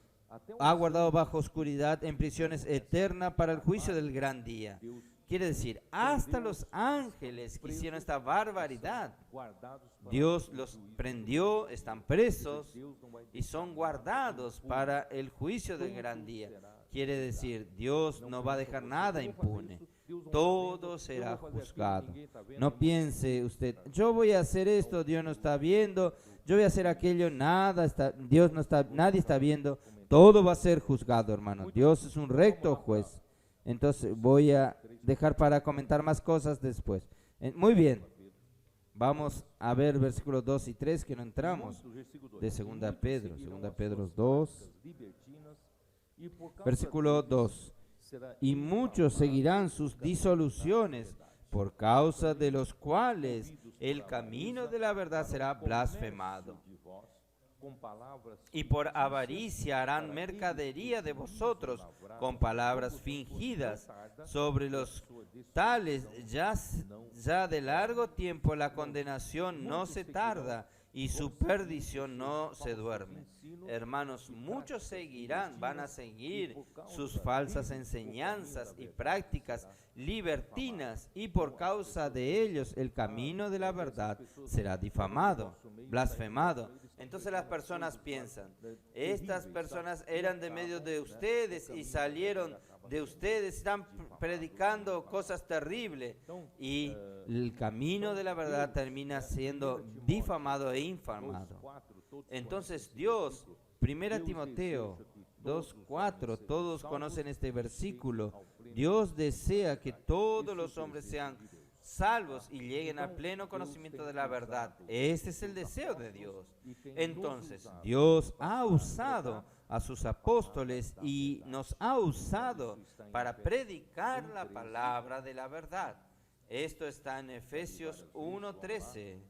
ha guardado bajo oscuridad en prisiones eternas para el juicio del gran día. Quiere decir, hasta los ángeles que hicieron esta barbaridad, Dios los prendió, están presos y son guardados para el juicio del gran día. Quiere decir, Dios no va a dejar nada impune. Todo será juzgado. No piense usted, yo voy a hacer esto, Dios no está viendo, yo voy a hacer aquello, nadie está viendo. Todo va a ser juzgado, hermano. Dios es un recto juez. Entonces voy a dejar para comentar más cosas después. Muy bien. Vamos a ver versículos 2 y 3 que no entramos de 2 Pedro 2, versículo 2. Y muchos seguirán sus disoluciones, por causa de los cuales el camino de la verdad será blasfemado. Y por avaricia harán mercadería de vosotros con palabras fingidas. Sobre los tales ya de largo tiempo la condenación no se tarda y su perdición no se duerme. Hermanos, muchos van a seguir sus falsas enseñanzas y prácticas libertinas, y por causa de ellos el camino de la verdad será difamado, blasfemado. Entonces las personas piensan, estas personas eran de medio de ustedes y salieron de ustedes, están predicando cosas terribles, y el camino de la verdad termina siendo difamado e infamado. Entonces Dios, 1 Timoteo 2:4, todos conocen este versículo. Dios desea que todos los hombres sean salvos y lleguen al pleno conocimiento de la verdad. Este es el deseo de Dios. Entonces Dios ha usado a sus apóstoles y nos ha usado para predicar la palabra de la verdad. Esto está en Efesios 1:13.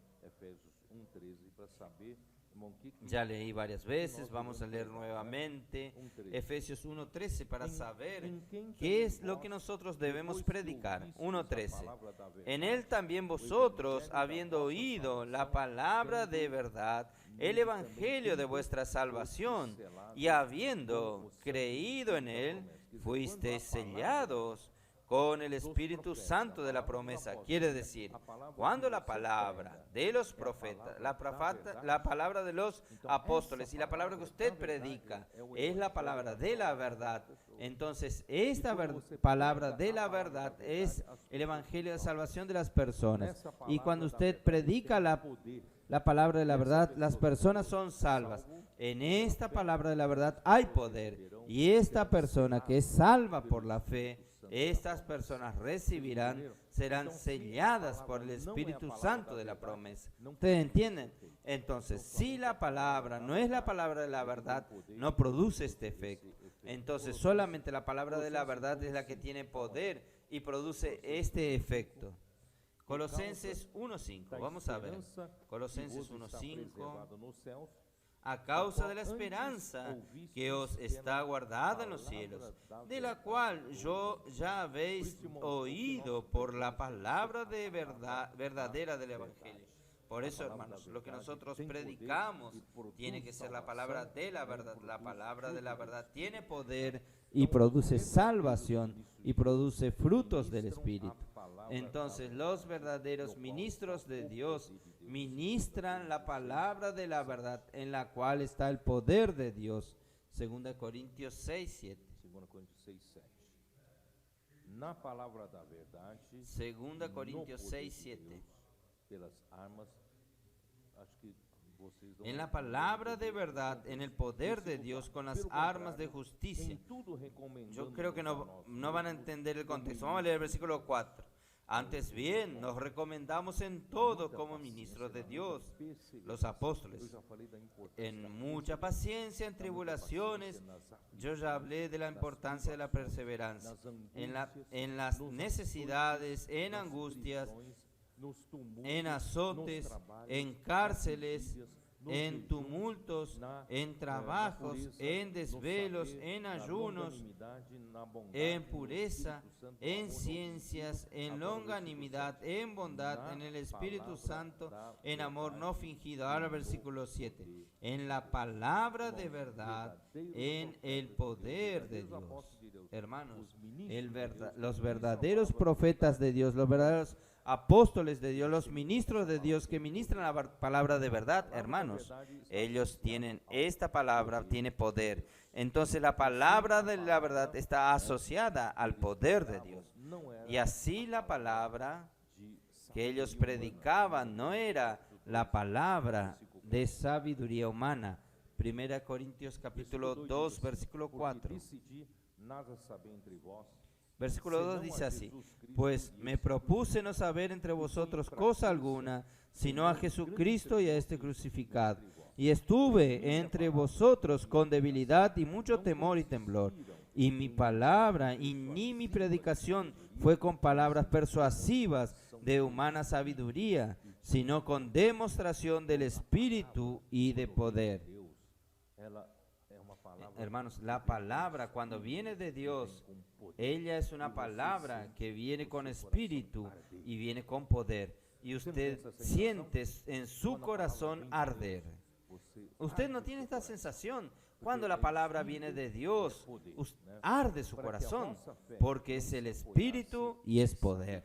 Ya leí varias veces, vamos a leer nuevamente Efesios 1:13 para saber qué es lo que nosotros debemos predicar. 1:13. En él también vosotros, habiendo oído la palabra de verdad, el evangelio de vuestra salvación, y habiendo creído en él, fuisteis sellados con el Espíritu Santo de la promesa. Quiere decir, cuando la palabra de los profetas, la palabra de los apóstoles y la palabra que usted predica es la palabra de la verdad, entonces esta palabra de la verdad es el evangelio de salvación de las personas. Y cuando usted predica la palabra de la verdad, las personas son salvas. En esta palabra de la verdad hay poder, y esta persona que es salva por la fe, estas personas serán selladas por el Espíritu Santo de la promesa. ¿Ustedes entienden? Entonces, si la palabra no es la palabra de la verdad, no produce este efecto. Entonces, solamente la palabra de la verdad es la que tiene poder y produce este efecto. Colosenses 1:5, vamos a ver. Colosenses 1:5. A causa de la esperanza que os está guardada en los cielos, de la cual yo ya habéis oído por la palabra de verdad, verdadera del Evangelio. Por eso, hermanos, lo que nosotros predicamos tiene que ser la palabra de la verdad. La palabra de la verdad tiene poder y produce salvación y produce frutos del Espíritu. Entonces, los verdaderos ministros de Dios ministran la palabra de la verdad en la cual está el poder de Dios. 2 Corintios 6:7. 2 Coríntios 6:7. Na palavra da verdade, 2 Corintios 6:7. Pelas armas, acho que vocês En la palabra de verdad, en el poder de Dios, con las armas de justicia. Yo creo que no van a entender el contexto. Vamos a leer el versículo 4. Antes bien, nos recomendamos en todo como ministros de Dios, los apóstoles, en mucha paciencia, en tribulaciones. Yo ya hablé de la importancia de la perseverancia, en las necesidades, en angustias, en azotes, en cárceles, en tumultos, en trabajos, en desvelos, en ayunos, en pureza, en ciencias, en longanimidad, en bondad, en el Espíritu Santo, en amor no fingido. Ahora versículo 7. En la palabra de verdad, en el poder de Dios. Hermanos, los verdaderos profetas de Dios, los verdaderos apóstoles de Dios, los ministros de Dios que ministran la palabra de verdad, hermanos, ellos tienen esta palabra, tiene poder. Entonces la palabra de la verdad está asociada al poder de Dios. Y así la palabra que ellos predicaban no era la palabra de sabiduría humana. 1 Corintios capítulo 2, versículo 4. Versículo 2 dice así: pues me propuse no saber entre vosotros cosa alguna, sino a Jesucristo y a este crucificado. Y estuve entre vosotros con debilidad y mucho temor y temblor. Y mi palabra y ni mi predicación fue con palabras persuasivas de humana sabiduría, sino con demostración del Espíritu y de poder. Hermanos, la palabra cuando viene de Dios, ella es una palabra que viene con espíritu y viene con poder. Y usted siente en su corazón arder. Usted no tiene esta sensación. Cuando la palabra viene de Dios, arde su corazón, porque es el espíritu y es poder.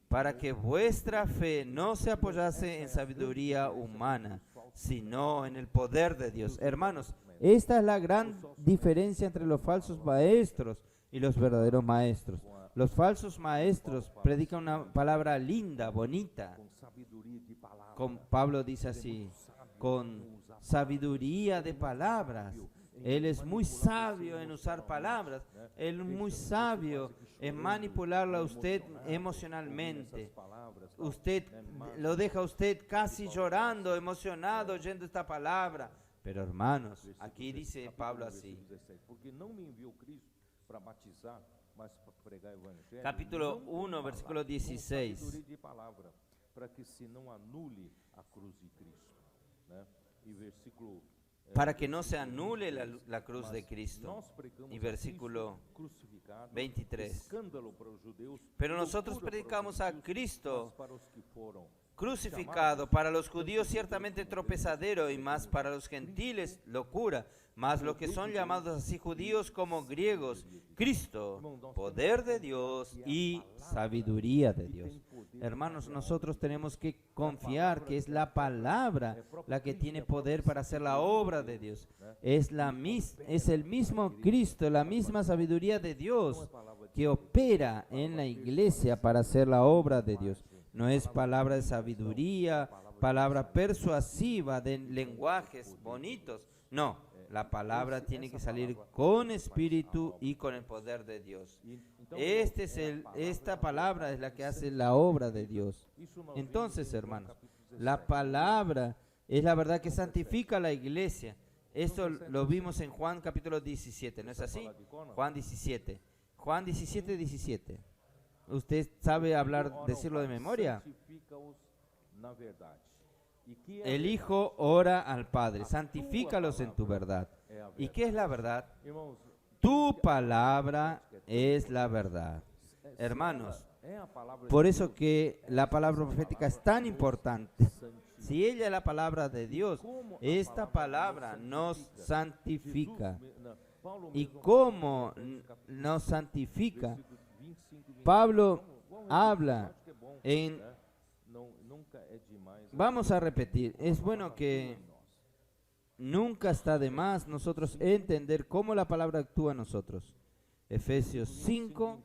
Para que vuestra fe no se apoyase en sabiduría humana, sino en el poder de Dios. Hermanos, esta es la gran diferencia entre los falsos maestros y los verdaderos maestros. Los falsos maestros predican una palabra linda, bonita. Pablo dice así, con sabiduría de palabras. Él es muy sabio en usar palabras. Él es muy sabio en manipularla a usted emocionalmente. Usted lo deja a usted casi llorando, emocionado, oyendo esta palabra. Pero hermanos, aquí dice Pablo así. Capítulo 1, versículo 16. Para que no se anule la cruz de Cristo. Y versículo 23. Pero nosotros predicamos a Cristo crucificado, para los judíos ciertamente tropezadero, y más para los gentiles locura, más los que son llamados así judíos como griegos, Cristo, poder de Dios y sabiduría de Dios. Hermanos, nosotros tenemos que confiar que es la palabra la que tiene poder para hacer la obra de Dios. Es el mismo Cristo, la misma sabiduría de Dios que opera en la iglesia para hacer la obra de Dios. No es palabra de sabiduría, palabra persuasiva de lenguajes bonitos. No, la palabra tiene que salir con espíritu y con el poder de Dios. Esta palabra es la que hace la obra de Dios. Entonces, hermanos, la palabra es la verdad que santifica a la iglesia. Esto lo vimos en Juan capítulo 17, ¿no es así? Juan 17. Juan 17, 17. ¿Usted sabe hablar, decirlo de memoria? Santifica-os na verdade. E que El Hijo ora al Padre, santifícalos en tu verdad. ¿Y qué es la verdad? Irmãos, Tu palabra es la verdad. Hermanos, por eso que la palabra profética es tan importante. Si ella es la palabra de Dios, esta palabra nos santifica. ¿Y cómo nos santifica? Pablo habla en... Vamos a repetir, es bueno que nunca está de más nosotros entender cómo la palabra actúa en nosotros. Efesios 5,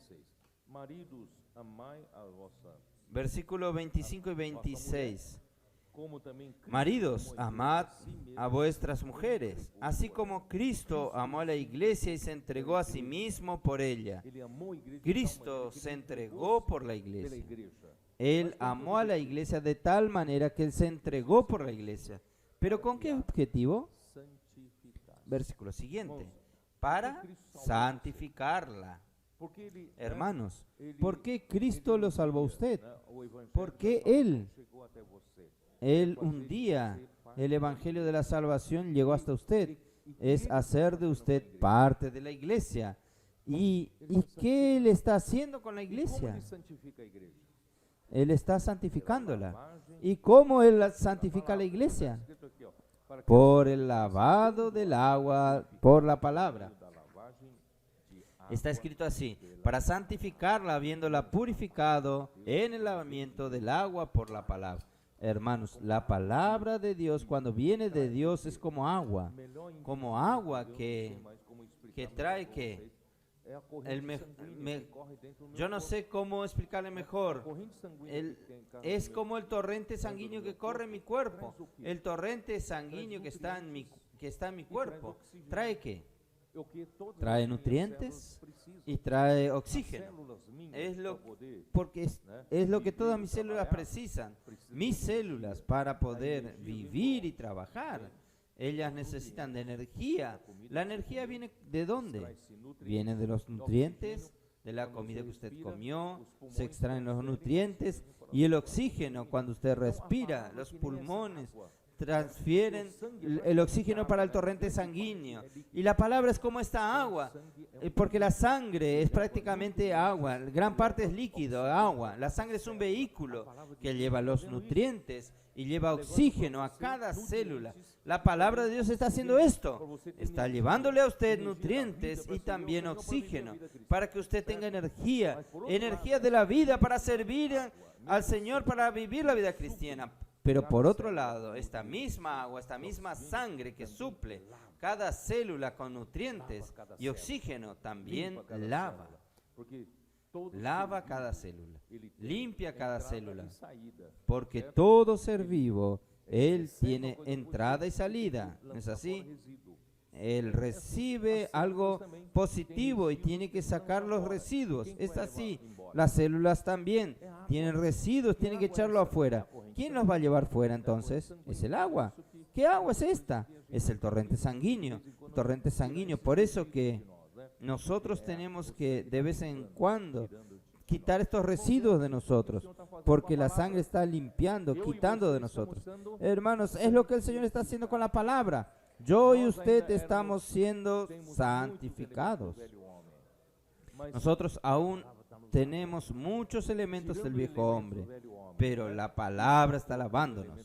maridos, amai a vossa, versículos 25 y 26. como também Maridos, amad a vuestras mujeres, así como Cristo amó a la iglesia y se entregó a sí mismo por ella. ele amou a igreja. Cristo se entregó por la Pela iglesia. igreja. Él amó a la iglesia de tal manera que Él se entregó por la iglesia. ¿Pero con qué objetivo? Santificar. Versículo siguiente. Para santificarla. Porque ele, Hermanos, ¿por qué Cristo lo salvó a usted? o evangelho ¿Por qué Él? chegou até você. Él un día, el evangelio de la salvación llegó hasta usted. Es hacer de usted parte de la iglesia. ¿Y qué Él está haciendo con la Como iglesia? ele santifica a igreja? Él está santificándola. ¿Y cómo Él santifica a la iglesia? Escrito aqui, ó, para que Por el lavado del agua, por la palabra. da lavagem de água Está escrito así, para santificarla habiéndola purificado en el lavamiento del agua por la palabra. Hermanos, la palabra de Dios cuando viene de Dios es como agua que trae que é a corrente sanguínea que corre dentro do meu yo no sé cómo explicarle mejor. corrente sanguínea que tem em cada Es como el torrente sanguíneo que corre en mi cuerpo. El torrente sanguíneo que está en mi cuerpo. ¿Trae qué? o que todas Trae as minhas nutrientes células precisam. y trae As oxígeno. células minhas Es para lo, poder porque es lo que todas mis células precisan. Mis células para poder vivir y trabajar. Ellas necesitan de energía. ¿La energía viene de dónde? traz-se nutrientes, Viene de los nutrientes, de la comida que usted comió, se extraen los nutrientes y el oxígeno cuando usted respira, los pulmones transfieren el oxígeno para el torrente sanguíneo. Y la palabra es como esta agua, porque la sangre es prácticamente agua, gran parte es líquido, agua. La sangre es un vehículo que lleva los nutrientes y lleva oxígeno a cada célula. La palabra de Dios está haciendo esto. Está llevándole a usted nutrientes y también oxígeno para que usted tenga energía, energía de la vida para servir al Señor, para vivir la vida cristiana. Pero por otro lado, esta misma agua, esta misma sangre que suple cada célula con nutrientes y oxígeno también lava. porque todo Lava cada célula, ele tem limpia cada entrada célula, e saída. porque todo ser vivo, Él tiene entrada y salida, ¿no es Lança así? fora resíduo. Él recibe algo positivo y tiene que sacar los residuos. Es así. Las células también tienen residuos, tienen que echarlo afuera. ¿Quién los va a llevar fuera entonces? Es el agua. ¿Qué agua es esta? Es el torrente sanguíneo. Torrente sanguíneo. Por eso que nosotros tenemos que de vez en cuando quitar estos residuos de nosotros, porque la sangre está limpiando, quitando de nosotros. Hermanos, es lo que el Señor está haciendo con la palabra. Yo y usted estamos siendo santificados. Nosotros aún tenemos muchos elementos del viejo hombre, pero la palabra está lavándonos,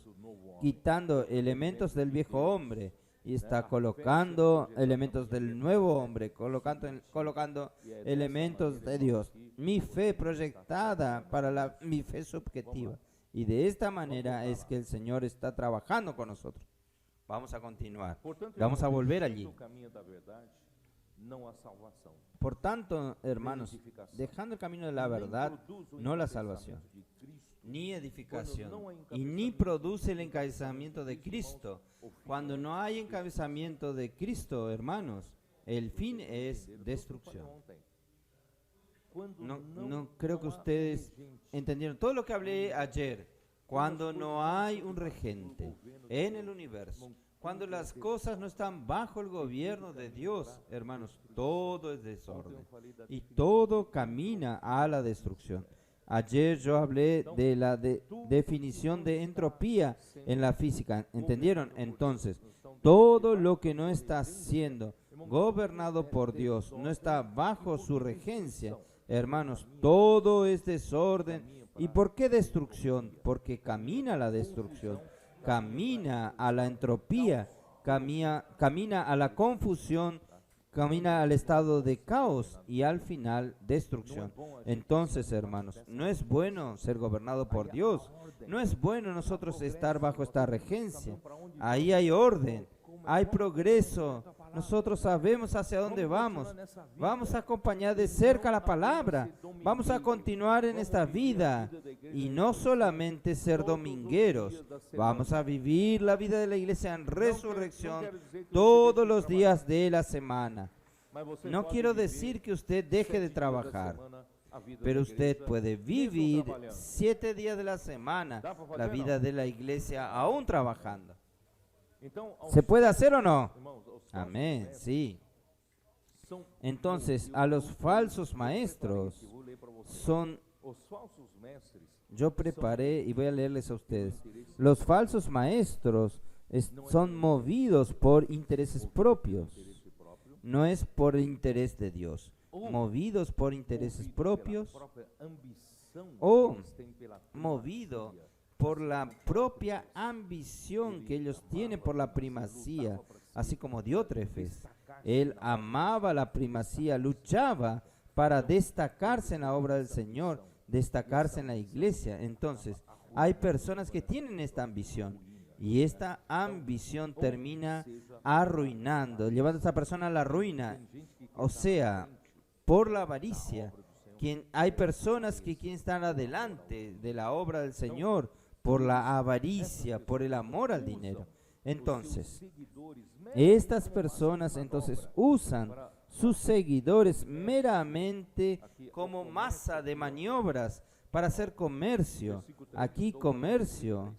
quitando elementos del viejo hombre y está colocando elementos del nuevo hombre, colocando elementos de Dios. Mi fe proyectada para mi fe subjetiva. Y de esta manera es que el Señor está trabajando con nosotros. Vamos a continuar. Vamos a volver allí. Por tanto, hermanos, dejando el camino de la verdad, no la salvación, ni edificación, y ni produce el encabezamiento de Cristo. Cuando no hay encabezamiento de Cristo, hermanos, el fin es destrucción. No creo que ustedes entendieron todo lo que hablé ayer. Cuando no hay un regente en el universo, Cuando las cosas no están bajo el gobierno de Dios, hermanos, todo es desorden y todo camina a la destrucción. Ayer yo hablé de la definición de entropía en la física. ¿Entendieron? Entonces, todo lo que no está siendo gobernado por Dios, no está bajo su regencia, hermanos, todo es desorden. ¿Y por qué destrucción? Porque camina a la destrucción, camina a la entropía, camina a la confusión, camina al estado de caos y al final destrucción. Entonces, hermanos, no es bueno ser gobernado por Dios, no es bueno nosotros estar bajo esta regencia. Ahí hay orden, hay progreso, nosotros sabemos hacia dónde vamos. Vamos a acompañar de cerca la palabra, vamos a continuar en esta vida y no solamente ser domingueros, vamos a vivir la vida de la iglesia en resurrección todos los días de la semana. No quiero decir que usted deje de trabajar, pero usted puede vivir 7 días de la semana la vida de la iglesia aún trabajando. ¿Se puede hacer o no? Amén, sí. Entonces, a los falsos maestros yo preparé y voy a leerles a ustedes. Los falsos maestros son movidos por intereses propios. No es por el interés de Dios. Movidos por intereses propios o movido por la propia ambición que ellos tienen por la primacía, así como Diótrefes. Él amaba la primacía, luchaba para destacarse en la obra del Señor, destacarse en la iglesia. Entonces, hay personas que tienen esta ambición y esta ambición termina arruinando, llevando a esta persona a la ruina, o sea, por la avaricia. Hay personas que quieren estar adelante de la obra del Señor por la avaricia, por el amor al dinero. Entonces, estas personas entonces usan sus seguidores meramente como masa de maniobras para hacer comercio. Aquí comercio.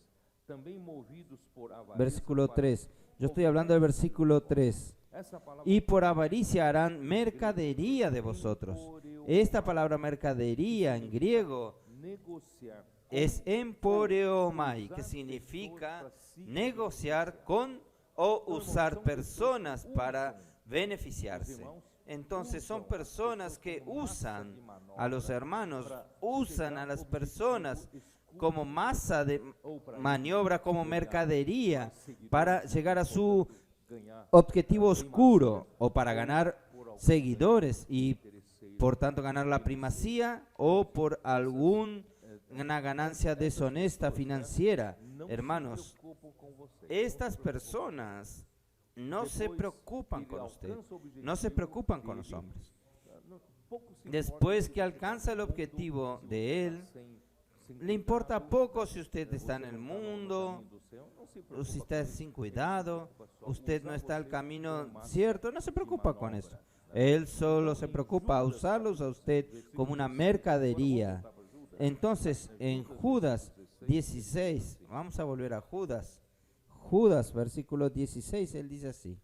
Versículo 3. Yo estoy hablando del versículo 3. Y por avaricia harán mercadería de vosotros. Esta palabra mercadería en griego es emporeomai, que significa negociar con o usar personas para beneficiarse. Entonces son personas que usan a los hermanos, usan a las personas como masa de maniobra, como mercadería, para llegar a su objetivo oscuro o para ganar seguidores y por tanto ganar la primacía o por una ganancia deshonesta financiera. Hermanos, estas personas no se preocupan con usted, no se preocupan con los hombres. Después que alcanza el objetivo de él, le importa poco si usted está en el mundo, o si está sin cuidado, usted no está al camino cierto, no se preocupa con eso. Él solo se preocupa a usarlos a usted como una mercadería. Entonces, en Judas 16, vamos a volver a Judas. Judas, versículo 16, él dice así.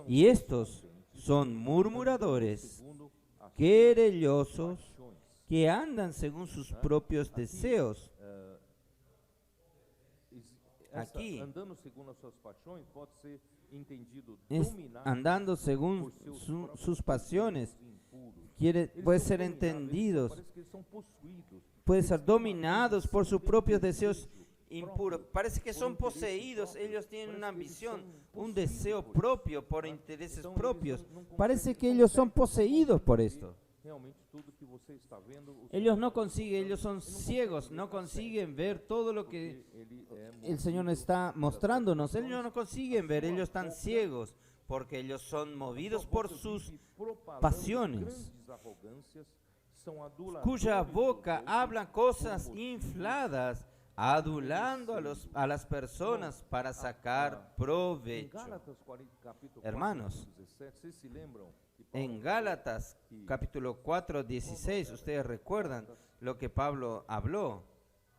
Y estos son murmuradores, querellosos, que andan según sus propios deseos. Aquí, andando según sus pasiones, puede ser entendidos, puede ser dominados por sus propios deseos impuros. Parece que son poseídos, ellos tienen una ambición, un deseo propio por intereses propios. Parece que ellos son poseídos por esto. Ellos no consiguen, ellos son ciegos, no consiguen ver todo lo que el Señor está mostrándonos. Ellos no consiguen ver, ellos están ciegos porque ellos son movidos por sus pasiones, cuya boca habla cosas infladas, adulando a las personas para sacar provecho. Hermanos, en Gálatas capítulo 4, 16, ustedes recuerdan lo que Pablo habló.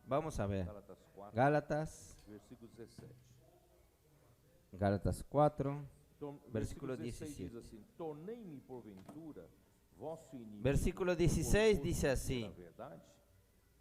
Vamos a ver. Gálatas 4, Gálatas, versículo 17. Gálatas 4, Versículo Versículo 16 17. diz assim: tornei-me porventura vosso inimigo. Versículo por 16 vos dice dizer así: a verdade?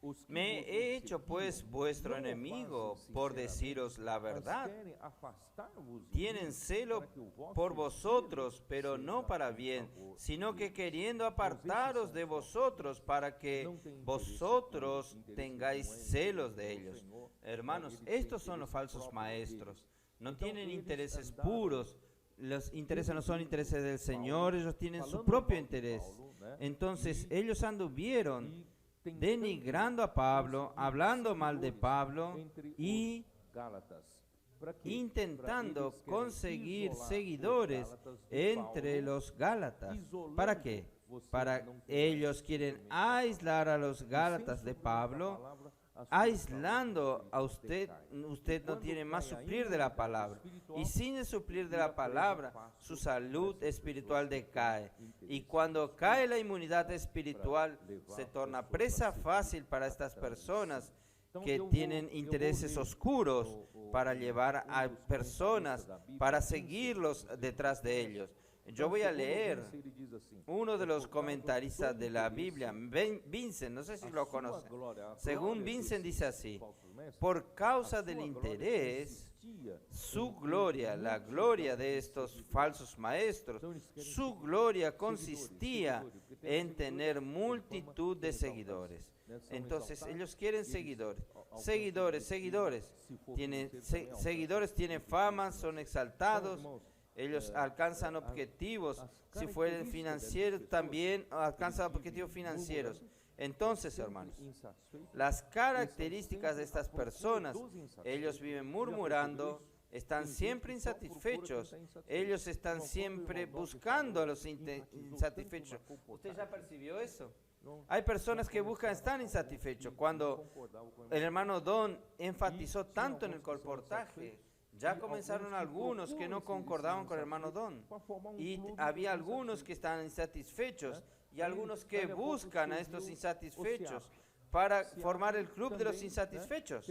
Os que Me vos he hecho odiam pues vuestro não o enemigo fazem por sinceramente, deciros la mas verdad. querem afastar-vos de Tienen mim, celo para que o vosso por zelo vosotros, pero seja no para em bien, favor sino que deles. queriendo apartaros de vosotros para que Não tem interesse vosotros puro, interesse tengáis genuíno celos do de ellos. Senhor. Hermanos, Eles têm estos son los interesse falsos próprio maestros. deles. No Então, tienen eles intereses andaram puros. Los intereses no son intereses del Señor, Paulo, ellos tienen su falando propio mal de interés. Paulo, né? Entonces ellos anduvieron E tentando denigrando a Pablo, conseguir hablando mal de seguidores Pablo entre y os Gálatas. Para quê? intentando Para eles querem conseguir isolar os seguidores Gálatas de entre Paulo, los Gálatas. isolando ¿Para qué? você Para não ter ellos quieren simplesmente a palavra. aislar a los E sem Gálatas de suprir da Pablo, palavra, a sua aislando saúde a usted, decai. usted no Quando tiene más cai a suplir de la imunidade palabra. espiritual, Y sin el suplir de vira la palabra, preso fácil su salud para essas espiritual pessoas que decae. têm Y interesses cuando cae la inmunidad espiritual, levar se a torna pessoa presa a seguir fácil para estas atrás. personas Então, que eu vou- tienen eu vou intereses ler oscuros para llevar a dos personas comentaristas da Bíblia, para Vincent, seguirlos você detrás de conhece. ellos. Então, Yo voy a segundo leer Vincent, ele diz assim, uno de "É los por causa comentaristas do de la interesse, Biblia, Vincent, no sé si a lo sua conocen. glória, a Según glória Vincent desses dice así: falsos mestres, por causa a del sua glória interés, consistia su em gloria, la multidão gloria de de estos seguidores. falsos maestros, Então, eles querem su seguir gloria seguidores, consistía porque tem en tener multitud de seguidores. Entonces ellos quieren seguidores, seguidores. Seguidores tienen fama, son exaltados, ellos alcanzan objetivos. Si fueren financieros, también alcanzan objetivos financieros. Entonces, hermanos, las características de estas personas, ellos viven murmurando, están siempre insatisfechos, ellos están siempre buscando a los insatisfechos. ¿Usted ya percibió eso? Hay personas que buscan estar insatisfechos. Cuando el hermano Don enfatizó tanto en el colportaje, ya comenzaron algunos que no concordaban con el hermano Don. Y había algunos que estaban insatisfechos y algunos que buscan a estos insatisfechos para formar el club de los insatisfechos.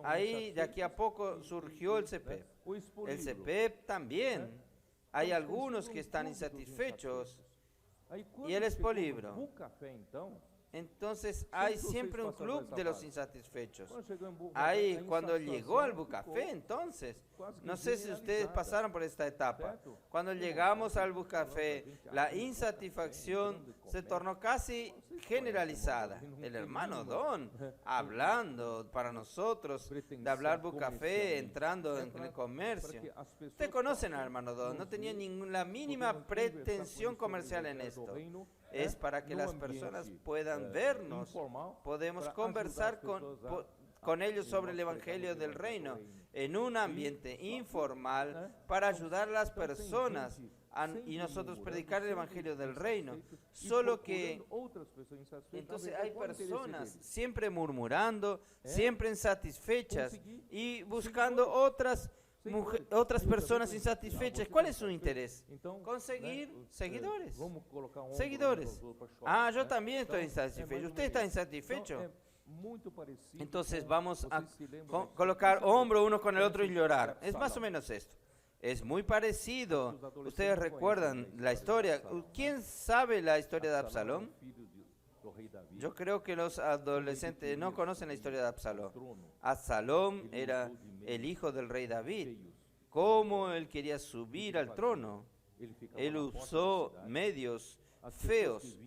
Ahí de aquí a poco surgió el CEPEP. El CEPEP también. Hay algunos que están insatisfechos y el Expolibro. Entonces hay siempre un club de los insatisfechos. Ahí cuando llegó al Bucafé, entonces, no sé si ustedes pasaron por esta etapa. Cuando llegamos al Bucafé, la insatisfacción se tornó casi generalizada. El hermano Don hablando para nosotros de hablar Bucafé, entrando en el comercio. Ustedes conocen al hermano Don, no tenía la mínima pretensión comercial en esto. Es para que las personas puedan vernos, podemos conversar con ellos sobre el Evangelio del Reino en un ambiente informal para ayudar a las personas y nosotros predicar el Evangelio del Reino. Solo que entonces hay personas siempre murmurando, siempre insatisfechas y buscando otras personas insatisfechas. ¿Cuál es su interés? Conseguir seguidores. Seguidores. Ah, yo también estoy insatisfecho. ¿Usted está insatisfecho? Entonces vamos a colocar hombro uno con el otro y llorar. Es más o menos esto. Es muy parecido. Ustedes recuerdan la historia. ¿Quién sabe la historia de Absalón? Yo creo que los adolescentes no conocen la historia de Absalón. Absalón era el hijo del rey David. ¿Cómo él quería subir al trono? Él usó medios feos,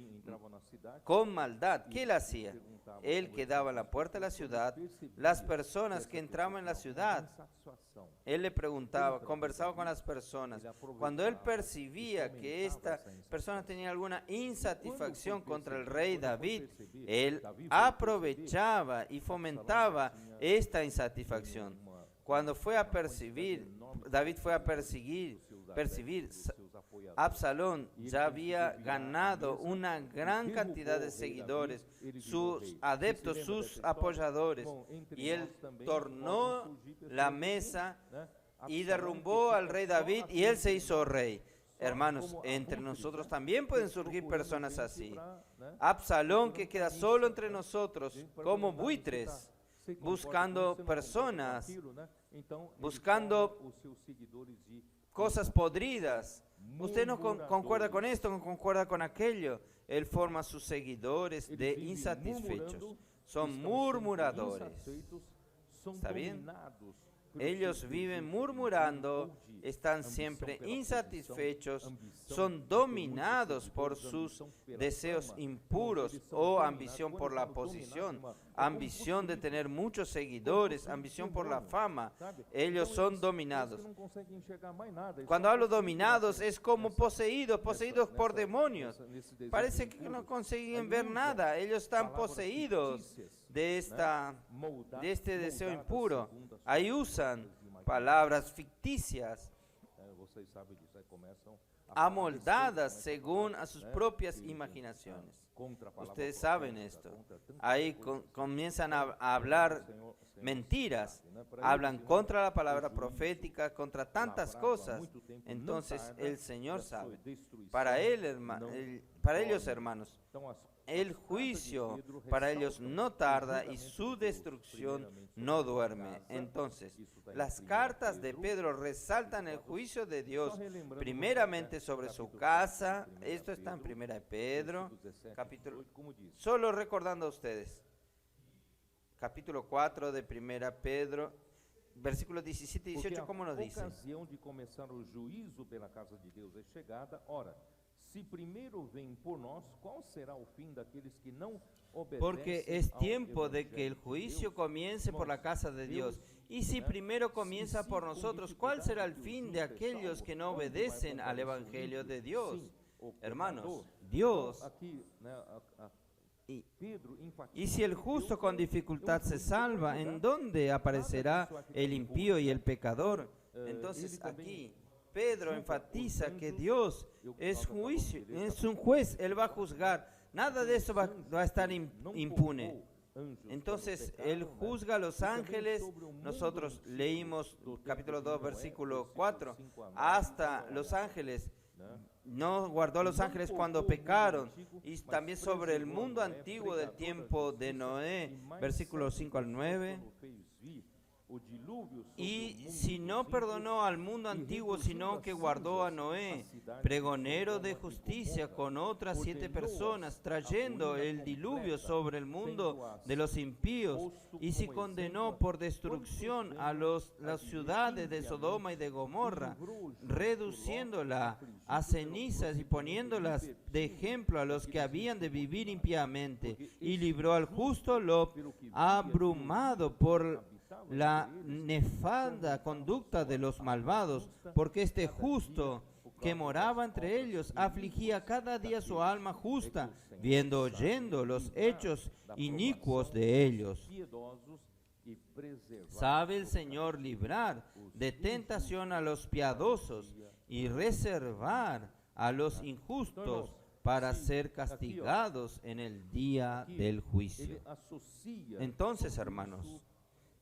con maldad. ¿Qué él hacía? Él quedaba en la puerta de la ciudad, las personas que entraban en la ciudad, él le preguntaba, conversaba con las personas. Cuando él percibía que esta persona tenía alguna insatisfacción contra el rey David, él aprovechaba y fomentaba esta insatisfacción. Cuando fue a David fue a percibir, Absalón ya había ganado una gran cantidad de seguidores, sus adeptos, sus apoyadores, y él tornó la mesa y derrumbó al rey David y él se hizo rey. Hermanos, entre nosotros también pueden surgir personas así. Absalón que queda solo entre nosotros como buitres, Você concorda buscando com isso, você não concorda com personas, aquilo, né? Então, ele buscando forma os seus seguidores de cosas podridas. Usted no concuerda con esto, no concuerda con aquello. Él forma sus seguidores Eles de vivem insatisfechos. murmurando, Son estão murmuradores. insatisfeitos, são ¿Está bien? dominados pelos Ellos seus viven desejos murmurando, ou de están ambição siempre pela insatisfechos, posição, ambição son de ter muitos dominados por seguidores, sus ambição pela deseos fama. impuros Eles são o dominados. ambición Quando por eu la falo dominado, posición, irmão, ambición de tener muchos seguidores, ambición por la fama. sabe? Ellos Então, son eles dominados. não conseguem enxergar mais nada. Eles Cuando só hablo conseguem dominados es como nessa- poseídos por nessa- demonios. nesse desejo Parece que impuro. no consiguen Aí ver usa nada. Ellos están palavras poseídos fictícias, de né? este deseo Moldadas impuro. segundo as Ahí suas usan próprias imaginações. palabras ficticias, Vocês sabem disso, aí começam a falar amoldadas besteira, según a sus né? propias Que, imaginaciones. contra a palavra Ustedes saben profética, esto. contra tantas Ahí coisas. comienzan a hablar Senhor mentiras, sabe, né? Para hablan eles, contra la o palabra juízo profética, contra tantas lavrado há cosas. muito tempo não Entonces tarda, el e Señor a sua sabe. destruição Para él, não para ellos, dorme. hermanos, Então, el juicio para ellos no tarda y su destrucción no duerme. Entonces, las cartas de Pedro resaltan el juicio de Dios primeramente sobre su casa. Esto está en 1 de Pedro, capítulo, solo recordando a ustedes, capítulo 4 de 1 Pedro, versículos 17 y Porque 18, a ¿cómo nos dice? ocasião de começar o juízo pela casa de Deus é chegada. Ora, se primeiro vem por nós, qual será o fim daqueles que não obedecem Porque es ao tiempo de que el evangelho de juicio Deus? comience por la casa de Dios. Y si primero comienza por nosotros, ¿cuál será el fin de aquellos que no obedecen al evangelio de Dios? Hermanos, Dios, Aqui, né, y, Pedro enfatiza y si el que justo Deus con é dificultad se justo salva, para ¿en julgar dónde aparecerá el impío y el pecador? Ele Entonces também aquí Pedro julga enfatiza os que anjos. Dios Eu es acabo de juicio, ler es un juez, Él va a juzgar. Nada de eso va a estar não impune. poupou anjos Entonces para o Él pecado, né? juzga a los E também ángeles. sobre o mundo Nosotros antigo leímos do tempo capítulo de 2, Noé, versículo versículo 4. 5 a 9, Hasta los ángeles. né? No guardó a los No ángeles poupou cuando o mundo pecaron. antigo, Y mas también sobre el preservou mundo Noé, antiguo del pregador da tiempo de justiça, Noé, e mais versículos 5 al 9. quando fez vir o dilúvio sobre o Y mundo si dos no ímpios, perdonó al mundo y antiguo, reducindo sino a que guardó a cinzas Noé, a cidade pregonero de Sodoma e justicia, Gomorra, con otras 7 ordenou-as personas, a trayendo ruína el diluvio completa, sobre el mundo tendo-as de los impíos, posto y si como condenó exemplo por a destrucción quantos a reinos las havia ciudades de impiamente, Sodoma y de Gomorra, e livrou justo reduciéndola Lot, a afligido cenizas y pelo poniéndolas procedimento de libertino ejemplo a los que daqueles habían de que vivir se impíamente, porque y esse libró al justo Lot, pelo que via, abrumado por habitava la entre eles, nefanda conducta de los malvados, porque este justo que moraba entre ellos afligía cada día su alma justa, viendo oyendo los hechos inicuos de ellos. piedosos e preservar Sabe el Señor librar de tentación a los piadosos y reservar a los injustos para ser castigados en el día del juicio. Ele associa Entonces, tudo hermanos, isso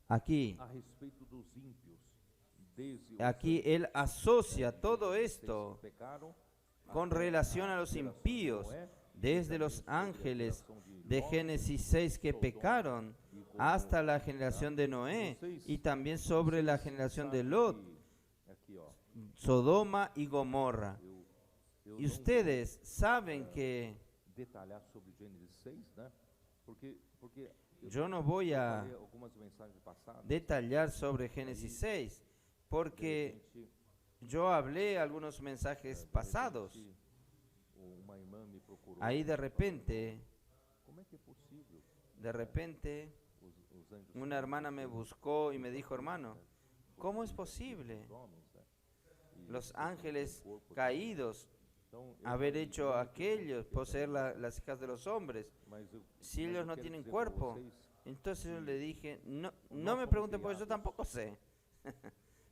aquí, a respeito dos ímpios, desde os aquí Él asocia todo esto que pecaram, con relación a los impíos, desde los ángeles de Génesis 6 que pecaron hasta la generación de Noé y también sobre la generación de Lot, aqui ó, Sodoma y Gomorra. eu Y não ustedes saben que vou detalhar sobre Gênesis 6, né? Porque yo no voy a falei algumas mensagens passadas, detallar sobre Génesis 6, porque de repente, yo hablé algunos mensajes pasados. uma irmã me procurou. Ahí de repente, Como é que é possível os anjos una hermana me buscó y me dijo, hermano, ¿cómo es posible os homens, né? E los ángeles o corpo de- caídos Então, eu haber falei, hecho aquello, poseer las hijas de los hombres, mas si mas ellos eu no quero tienen dizer pra cuerpo? vocês, Entonces yo le dije, no, nós no me fomos pregunten porque yo criados tampoco sé.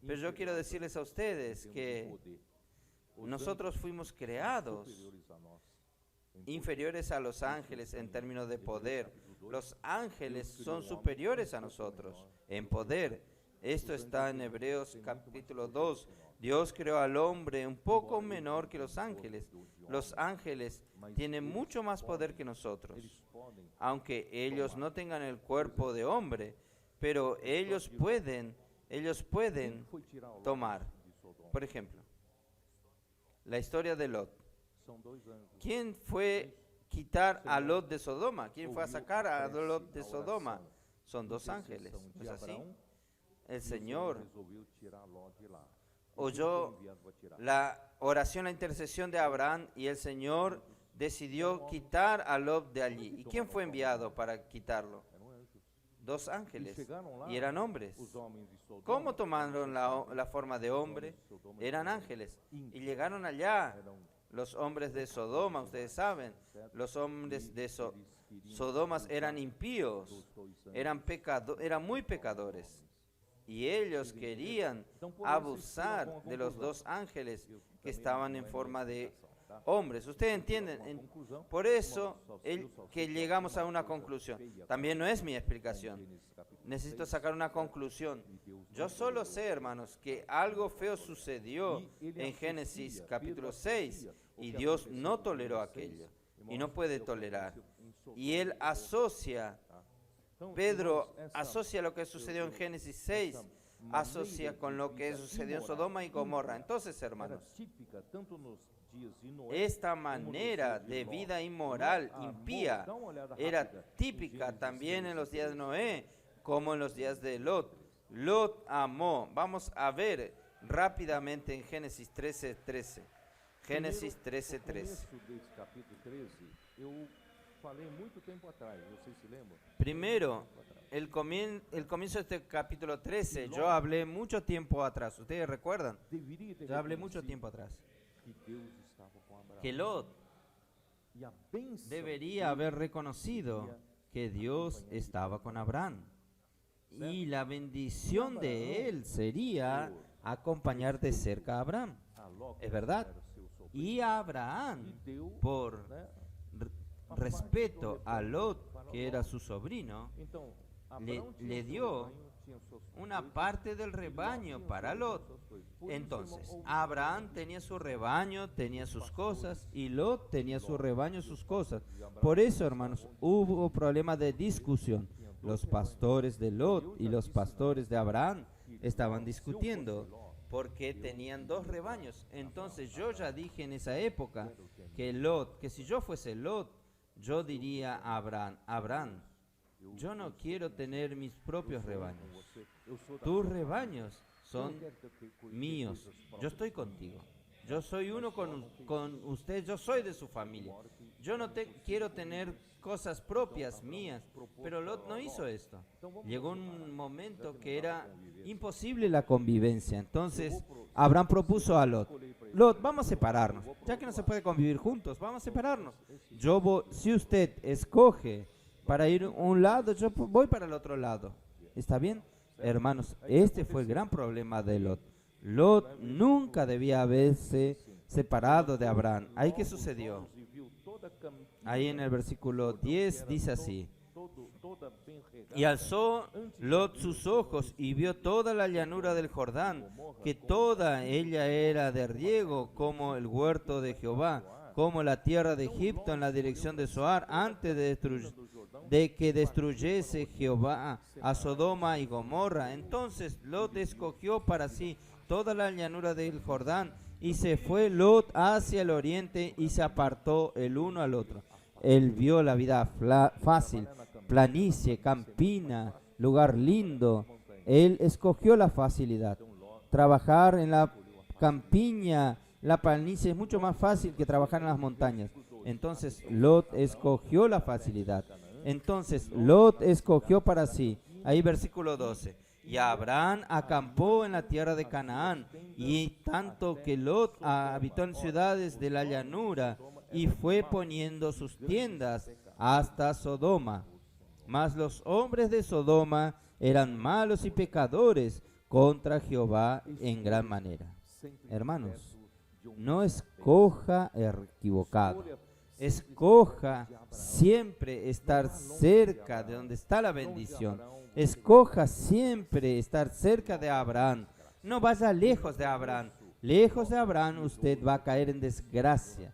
Pero yo quiero decirles a ustedes em termos de que poder. Os nosotros anjos fuimos são creados superiores a nós em poder. inferiores a los ángeles en términos de poder. Los ángeles son superiores a nosotros en poder. Esto está en Hebreos capítulo 2. Dios creó al hombre un poco menor que los ángeles. Los ángeles tienen mucho más poder que nosotros. Eles podem Aunque ellos no tengan el cuerpo de hombre, pero ellos pueden Foi tirar Ló tomar. de Sodoma. Por ejemplo, la historia de Lot. São dois anjos. ¿Quién fue quitar a Lot de Sodoma? ¿Quién fue a sacar a Lot de Sodoma? Son dos ángeles. ¿No es así? El Señor Resolveu tirar Ló de lá. oyó Foi enviado para tirar. la oración, la intercesión de Abraham, y el Señor decidió quitar a Lot de allí. ¿Y quién fue enviado para quitarlo? Eram anjos. Dos ángeles, chegaron lá, y eran hombres. Os homens de Sodoma. ¿Cómo tomaron la forma de hombre? Eran ángeles. Y llegaron allá Eram los hombres de Sodoma, ustedes saben, los hombres de Sodoma eran impíos, eran muy pecadores. Y ellos querían abusar de los dos ángeles que estaban en forma de hombres. Ustedes entienden. Por eso que llegamos a una conclusión. También no es mi explicación. Necesito sacar una conclusión. Yo solo sé, hermanos, que algo feo sucedió en Génesis capítulo 6 y Dios no toleró aquello y no puede tolerar. Y Él asocia, Pedro asocia lo que sucedió en Génesis 6, asocia con lo que sucedió en Sodoma y Gomorra. Entonces, hermanos, típica tanto nos dias de Noé. esta manera de vida inmoral, impía, era típica también en los días de Noé como en los días de Lot. Lot amó. Vamos a ver rápidamente en Génesis 13:13. Génesis 13:13. No começo desse capítulo 13, eu falei muito tempo atrás, vocês se lembram? Primero, el comienzo de este capítulo 13, yo hablé mucho tiempo atrás. ¿Ustedes recuerdan? Deveria ter Yo hablé mucho reconhecido tiempo atrás. que Deus estava com Abraão. Que Lot E a bênção debería haber reconocido que Dios estaba con Abraham. Y la bendición de él sería acompañar de cerca a Abraham. a Ló, Es verdad. era seu sobrinho, Y a Abraham, deu, por né? respeto a Lot, que era su sobrino, Então, le Abraão tinha seu dio rebanho, tinha suas una coisas, parte del rebaño para Lot. suas coisas. Por isso, Entonces, irmão, Abraham tenía su rebaño, tenía sus cosas, y Lot tenía su rebaño, sus cosas. Por eso, hermanos, hubo problemas de discusión. Los pastores de Lot y los pastores de Abraham estaban discutiendo porque tenían dos rebaños. Entonces, yo ya dije en esa época que si yo fuese Lot, yo diría a Abraham, yo no quiero tener mis propios rebaños. eu sou da Tus rebaños son eu quero ter coisas míos. Yo próprias. estoy contigo. Yo soy uno con usted. Yo soy de su familia. Yo no quiero tener cosas propias mías. Pero Lot no hizo esto. Llegó un momento que era imposible la convivencia. Entonces Abraham propuso a Lot: Lot, vamos a separarnos. Ya que no se puede convivir juntos, vamos a separarnos. Si usted escoge para ir a un lado, yo voy para el otro lado. ¿Está bien? Hermanos, este fue el gran problema de Lot. Lot nunca debía haberse separado de Abraham. ¿Ahí qué sucedió? E viu toda campina, Ahí en el versículo 10 dice así: toda bem regada, y alzó Lot sus ojos y vio toda la llanura del Jordán, que toda ella era de riego, como el huerto de Jehová, como la tierra de Egipto en la dirección de Zoar, antes de que destruyese Jehová a Sodoma y Gomorra. Entonces Lot escogió para sí toda la llanura del Jordán, y se fue Lot hacia el oriente y se apartó el uno al otro. Él vio la vida fácil, planicie, campina, lugar lindo. Él escogió la facilidad. Trabajar en la campiña, la planicie es mucho más fácil que trabajar en las montañas. Entonces Lot escogió la facilidad. Entonces Lot escogió para sí. Ahí versículo 12. Y Abraham acampó en la tierra de Canaán, y tanto que Lot habitó en ciudades de la llanura, y fue poniendo sus tiendas hasta Sodoma. Mas los hombres de Sodoma eran malos y pecadores contra Jehová en gran manera. Hermanos, no escoja equivocado. Escoja siempre estar cerca de donde está la bendición. Escoja siempre estar cerca de Abraham. No vaya lejos de Abraham. Lejos de Abraham usted va a caer en desgracia.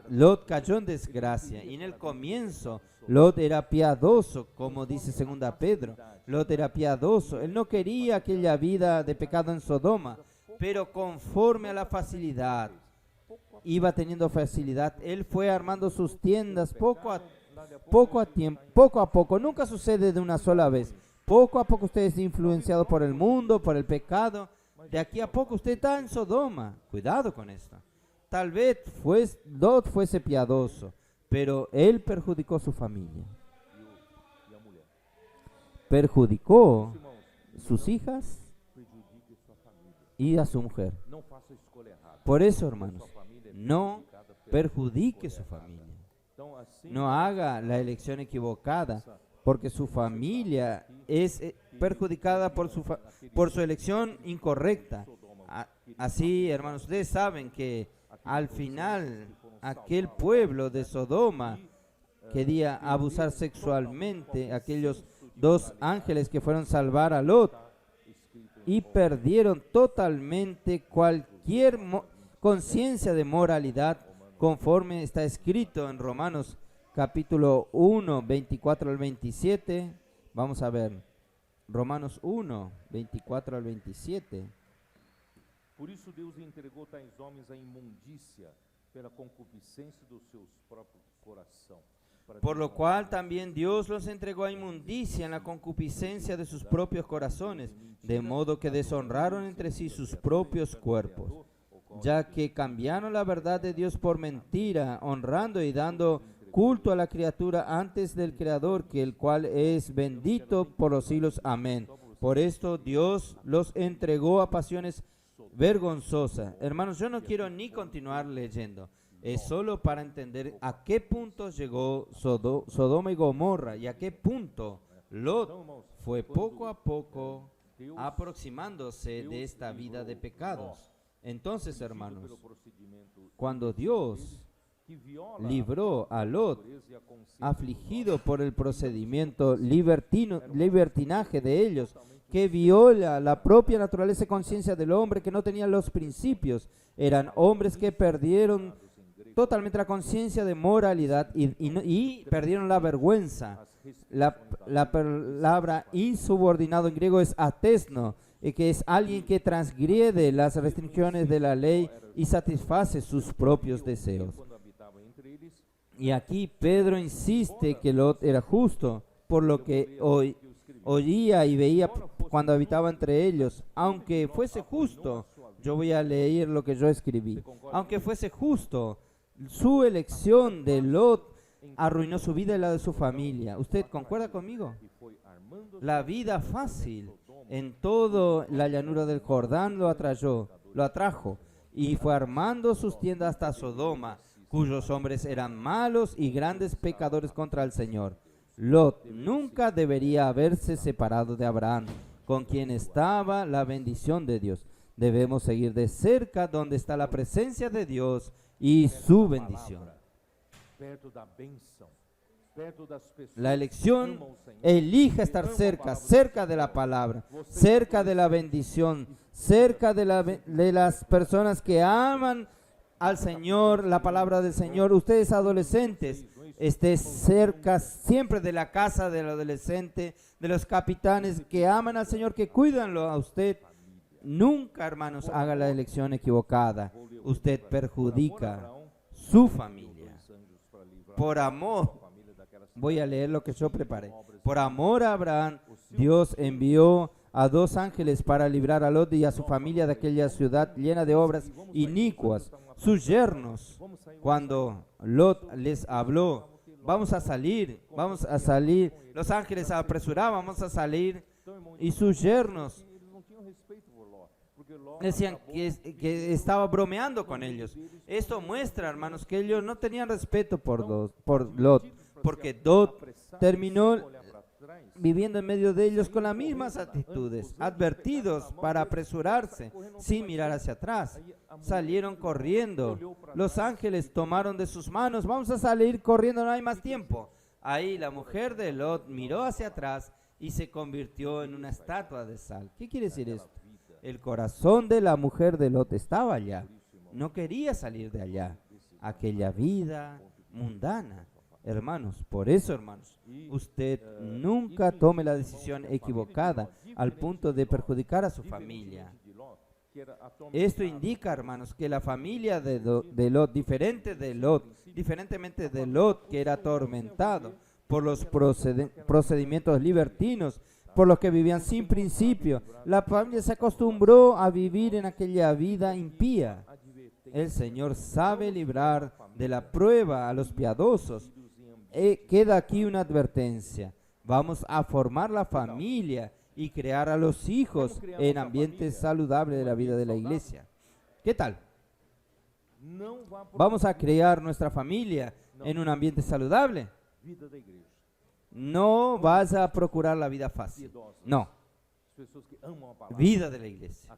Lot cayó en desgracia. Y en el comienzo, Lot era piadoso, como dice 2 Pedro. Lot era piadoso. Él no quería aquella vida de pecado en Sodoma, pero conforme a la facilidad, iba teniendo facilidad. Él fue armando sus tiendas poco a poco. Nunca sucede de una sola vez. Poco a poco usted es influenciado por el mundo, por el pecado. De aquí a poco usted está en Sodoma. Cuidado con esto. Tal vez Lot fuese piadoso, pero él perjudicó a su familia. Perjudicó sus hijas y a su mujer. Por eso, hermanos, no perjudique su familia. No haga la elección equivocada, porque su familia es perjudicada por su elección incorrecta. Así, hermanos, ustedes saben que al final aquel pueblo de Sodoma quería abusar sexualmente, aquellos 2 ángeles que fueron a salvar a Lot, y perdieron totalmente cualquier conciencia de moralidad, conforme está escrito en Romanos capítulo 1, 24 al 27. Vamos a ver, Romanos 1, 24 al 27. Por isso Deus entregou tais homens à imundícia pela concupiscência do seu próprio coração. Por lo cual también Dios los entregó a inmundicia en la concupiscencia de sus propios corazones, de modo que deshonraron entre sí sus propios cuerpos, ya que cambiaron la verdad de Dios por mentira, honrando y dando culto a la criatura antes del Creador, que el cual es bendito por los siglos. Amén. Por esto Dios los entregó a pasiones vergonzosas. Hermanos, yo no quiero ni continuar leyendo. Es solo para entender a qué punto llegó Sodoma y Gomorra y a qué punto Lot fue poco a poco aproximándose de esta vida de pecados. Entonces, hermanos, cuando Dios libró a Lot, afligido por el procedimiento libertinaje de ellos, que viola la propia naturaleza y conciencia del hombre, que no tenían los principios, eran hombres que perdieron totalmente la conciencia de moralidad y perdieron la vergüenza. La palabra insubordinado en griego es atesno, que es alguien que transgrede las restricciones de la ley y satisface sus propios deseos. Y aquí Pedro insiste que Lot era justo, por lo que oía y veía cuando habitaba entre ellos. Aunque fuese justo, yo voy a leer lo que yo escribí. Aunque fuese justo, su elección de Lot arruinó su vida y la de su familia. ¿Usted concuerda conmigo? La vida fácil en toda la llanura del Jordán lo atrajo y fue armando sus tiendas hasta Sodoma, cuyos hombres eran malos y grandes pecadores contra el Señor. Lot nunca debería haberse separado de Abraham, con quien estaba la bendición de Dios. Debemos seguir de cerca donde está la presencia de Dios y su bendición. La elección, elija estar cerca de la palabra, cerca de la bendición, cerca de las personas que aman al Señor, la palabra del Señor. Ustedes adolescentes, esté cerca siempre de la casa del adolescente, de los capitanes que aman al Señor, que cuidanlo a usted. Nunca, hermanos, haga la elección equivocada. Usted perjudica su familia. Por amor, voy a leer lo que yo preparé. Por amor a Abraham, Dios envió a 2 ángeles para librar a Lot y a su familia de aquella ciudad llena de obras inicuas. Sus yernos, cuando Lot les habló, vamos a salir. Los ángeles se apresuraban, vamos a salir. Y sus yernos decían que estaba bromeando con ellos. Esto muestra, hermanos, que ellos no tenían respeto por Lot, porque Lot terminó viviendo en medio de ellos con las mismas actitudes, advertidos para apresurarse sin mirar hacia atrás. Salieron corriendo. Los ángeles tomaron de sus manos, vamos a salir corriendo, no hay más tiempo. Ahí la mujer de Lot miró hacia atrás y se convirtió en una estatua de sal. ¿Qué quiere decir esto? El corazón de la mujer de Lot estaba allá, no quería salir de allá. aquella vida mundana. Hermanos, por eso, hermanos, usted nunca tome la decisión equivocada al punto de perjudicar a su familia. Esto indica, hermanos, que la familia de Lot, diferentemente de Lot, que era atormentado por los procedimientos libertinos, por los que vivían sin principio, la familia se acostumbró a vivir en aquella vida impía. El Señor sabe librar de la prueba a los piadosos. Queda aquí una advertencia. Vamos a formar la familia y crear a los hijos en ambientes saludables de la vida de la iglesia. ¿Qué tal? Vamos a crear nuestra familia en un ambiente saludable. No vas a procurar la vida fácil. No. Vida de la iglesia.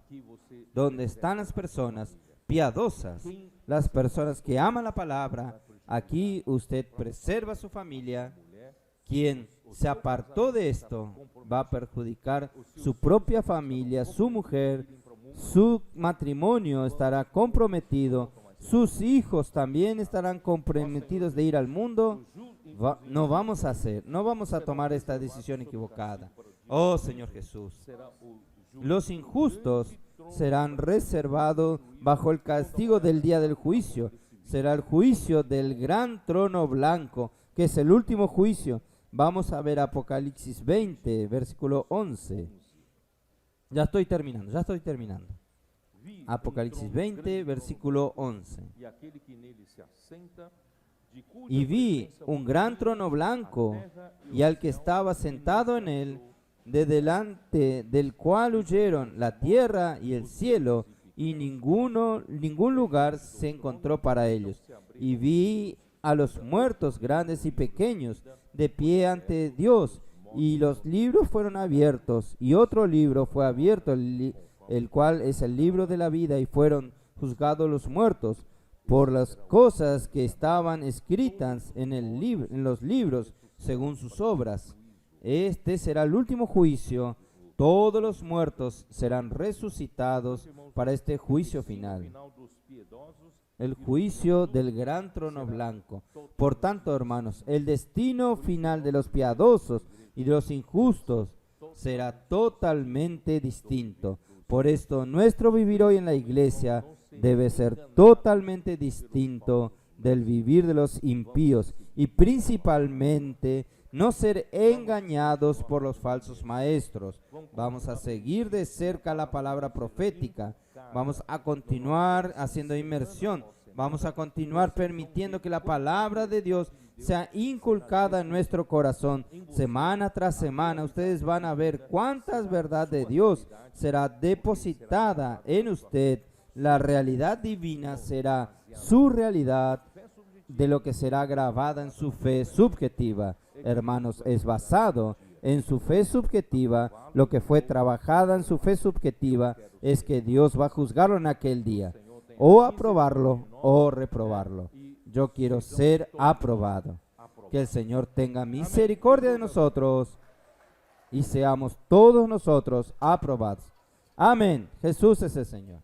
Donde están las personas piadosas, las personas que aman la palabra. Aquí usted preserva su familia. Quien se apartó de esto va a perjudicar su propia familia, su mujer, su matrimonio estará comprometido, sus hijos también estarán comprometidos de ir al mundo. No vamos a tomar esta decisión equivocada. Oh Señor Jesús, los injustos serán reservados bajo el castigo del día del juicio. Será el juicio del gran trono blanco, que es el último juicio. Vamos a ver Apocalipsis 20, versículo 11. Ya estoy terminando. Apocalipsis 20, versículo 11. Y vi un gran trono blanco, y al que estaba sentado en él, de delante del cual huyeron la tierra y el cielo, y ningún lugar se encontró para ellos. Y vi a los muertos grandes y pequeños de pie ante Dios, y los libros fueron abiertos, y otro libro fue abierto, el cual es el libro de la vida, y fueron juzgados los muertos por las cosas que estaban escritas en los libros según sus obras. Este será el último juicio. Todos los muertos serán resucitados para este juicio final, el juicio del gran trono blanco. Por tanto, hermanos, el destino final de los piadosos y de los injustos será totalmente distinto. Por esto, nuestro vivir hoy en la iglesia debe ser totalmente distinto del vivir de los impíos, y principalmente no ser engañados por los falsos maestros. Vamos a seguir de cerca la palabra profética. Vamos a continuar haciendo inmersión. Vamos a continuar permitiendo que la palabra de Dios sea inculcada en nuestro corazón. Semana tras semana ustedes van a ver cuántas verdades de Dios será depositada en usted. La realidad divina será su realidad, de lo que será grabada en su fe subjetiva. Hermanos, es basado en su fe subjetiva. Lo que fue trabajada en su fe subjetiva es que Dios va a juzgarlo en aquel día, o aprobarlo o reprobarlo. Yo quiero ser aprobado. Que el Señor tenga misericordia de nosotros y seamos todos nosotros aprobados. Amén. Jesús es el Señor.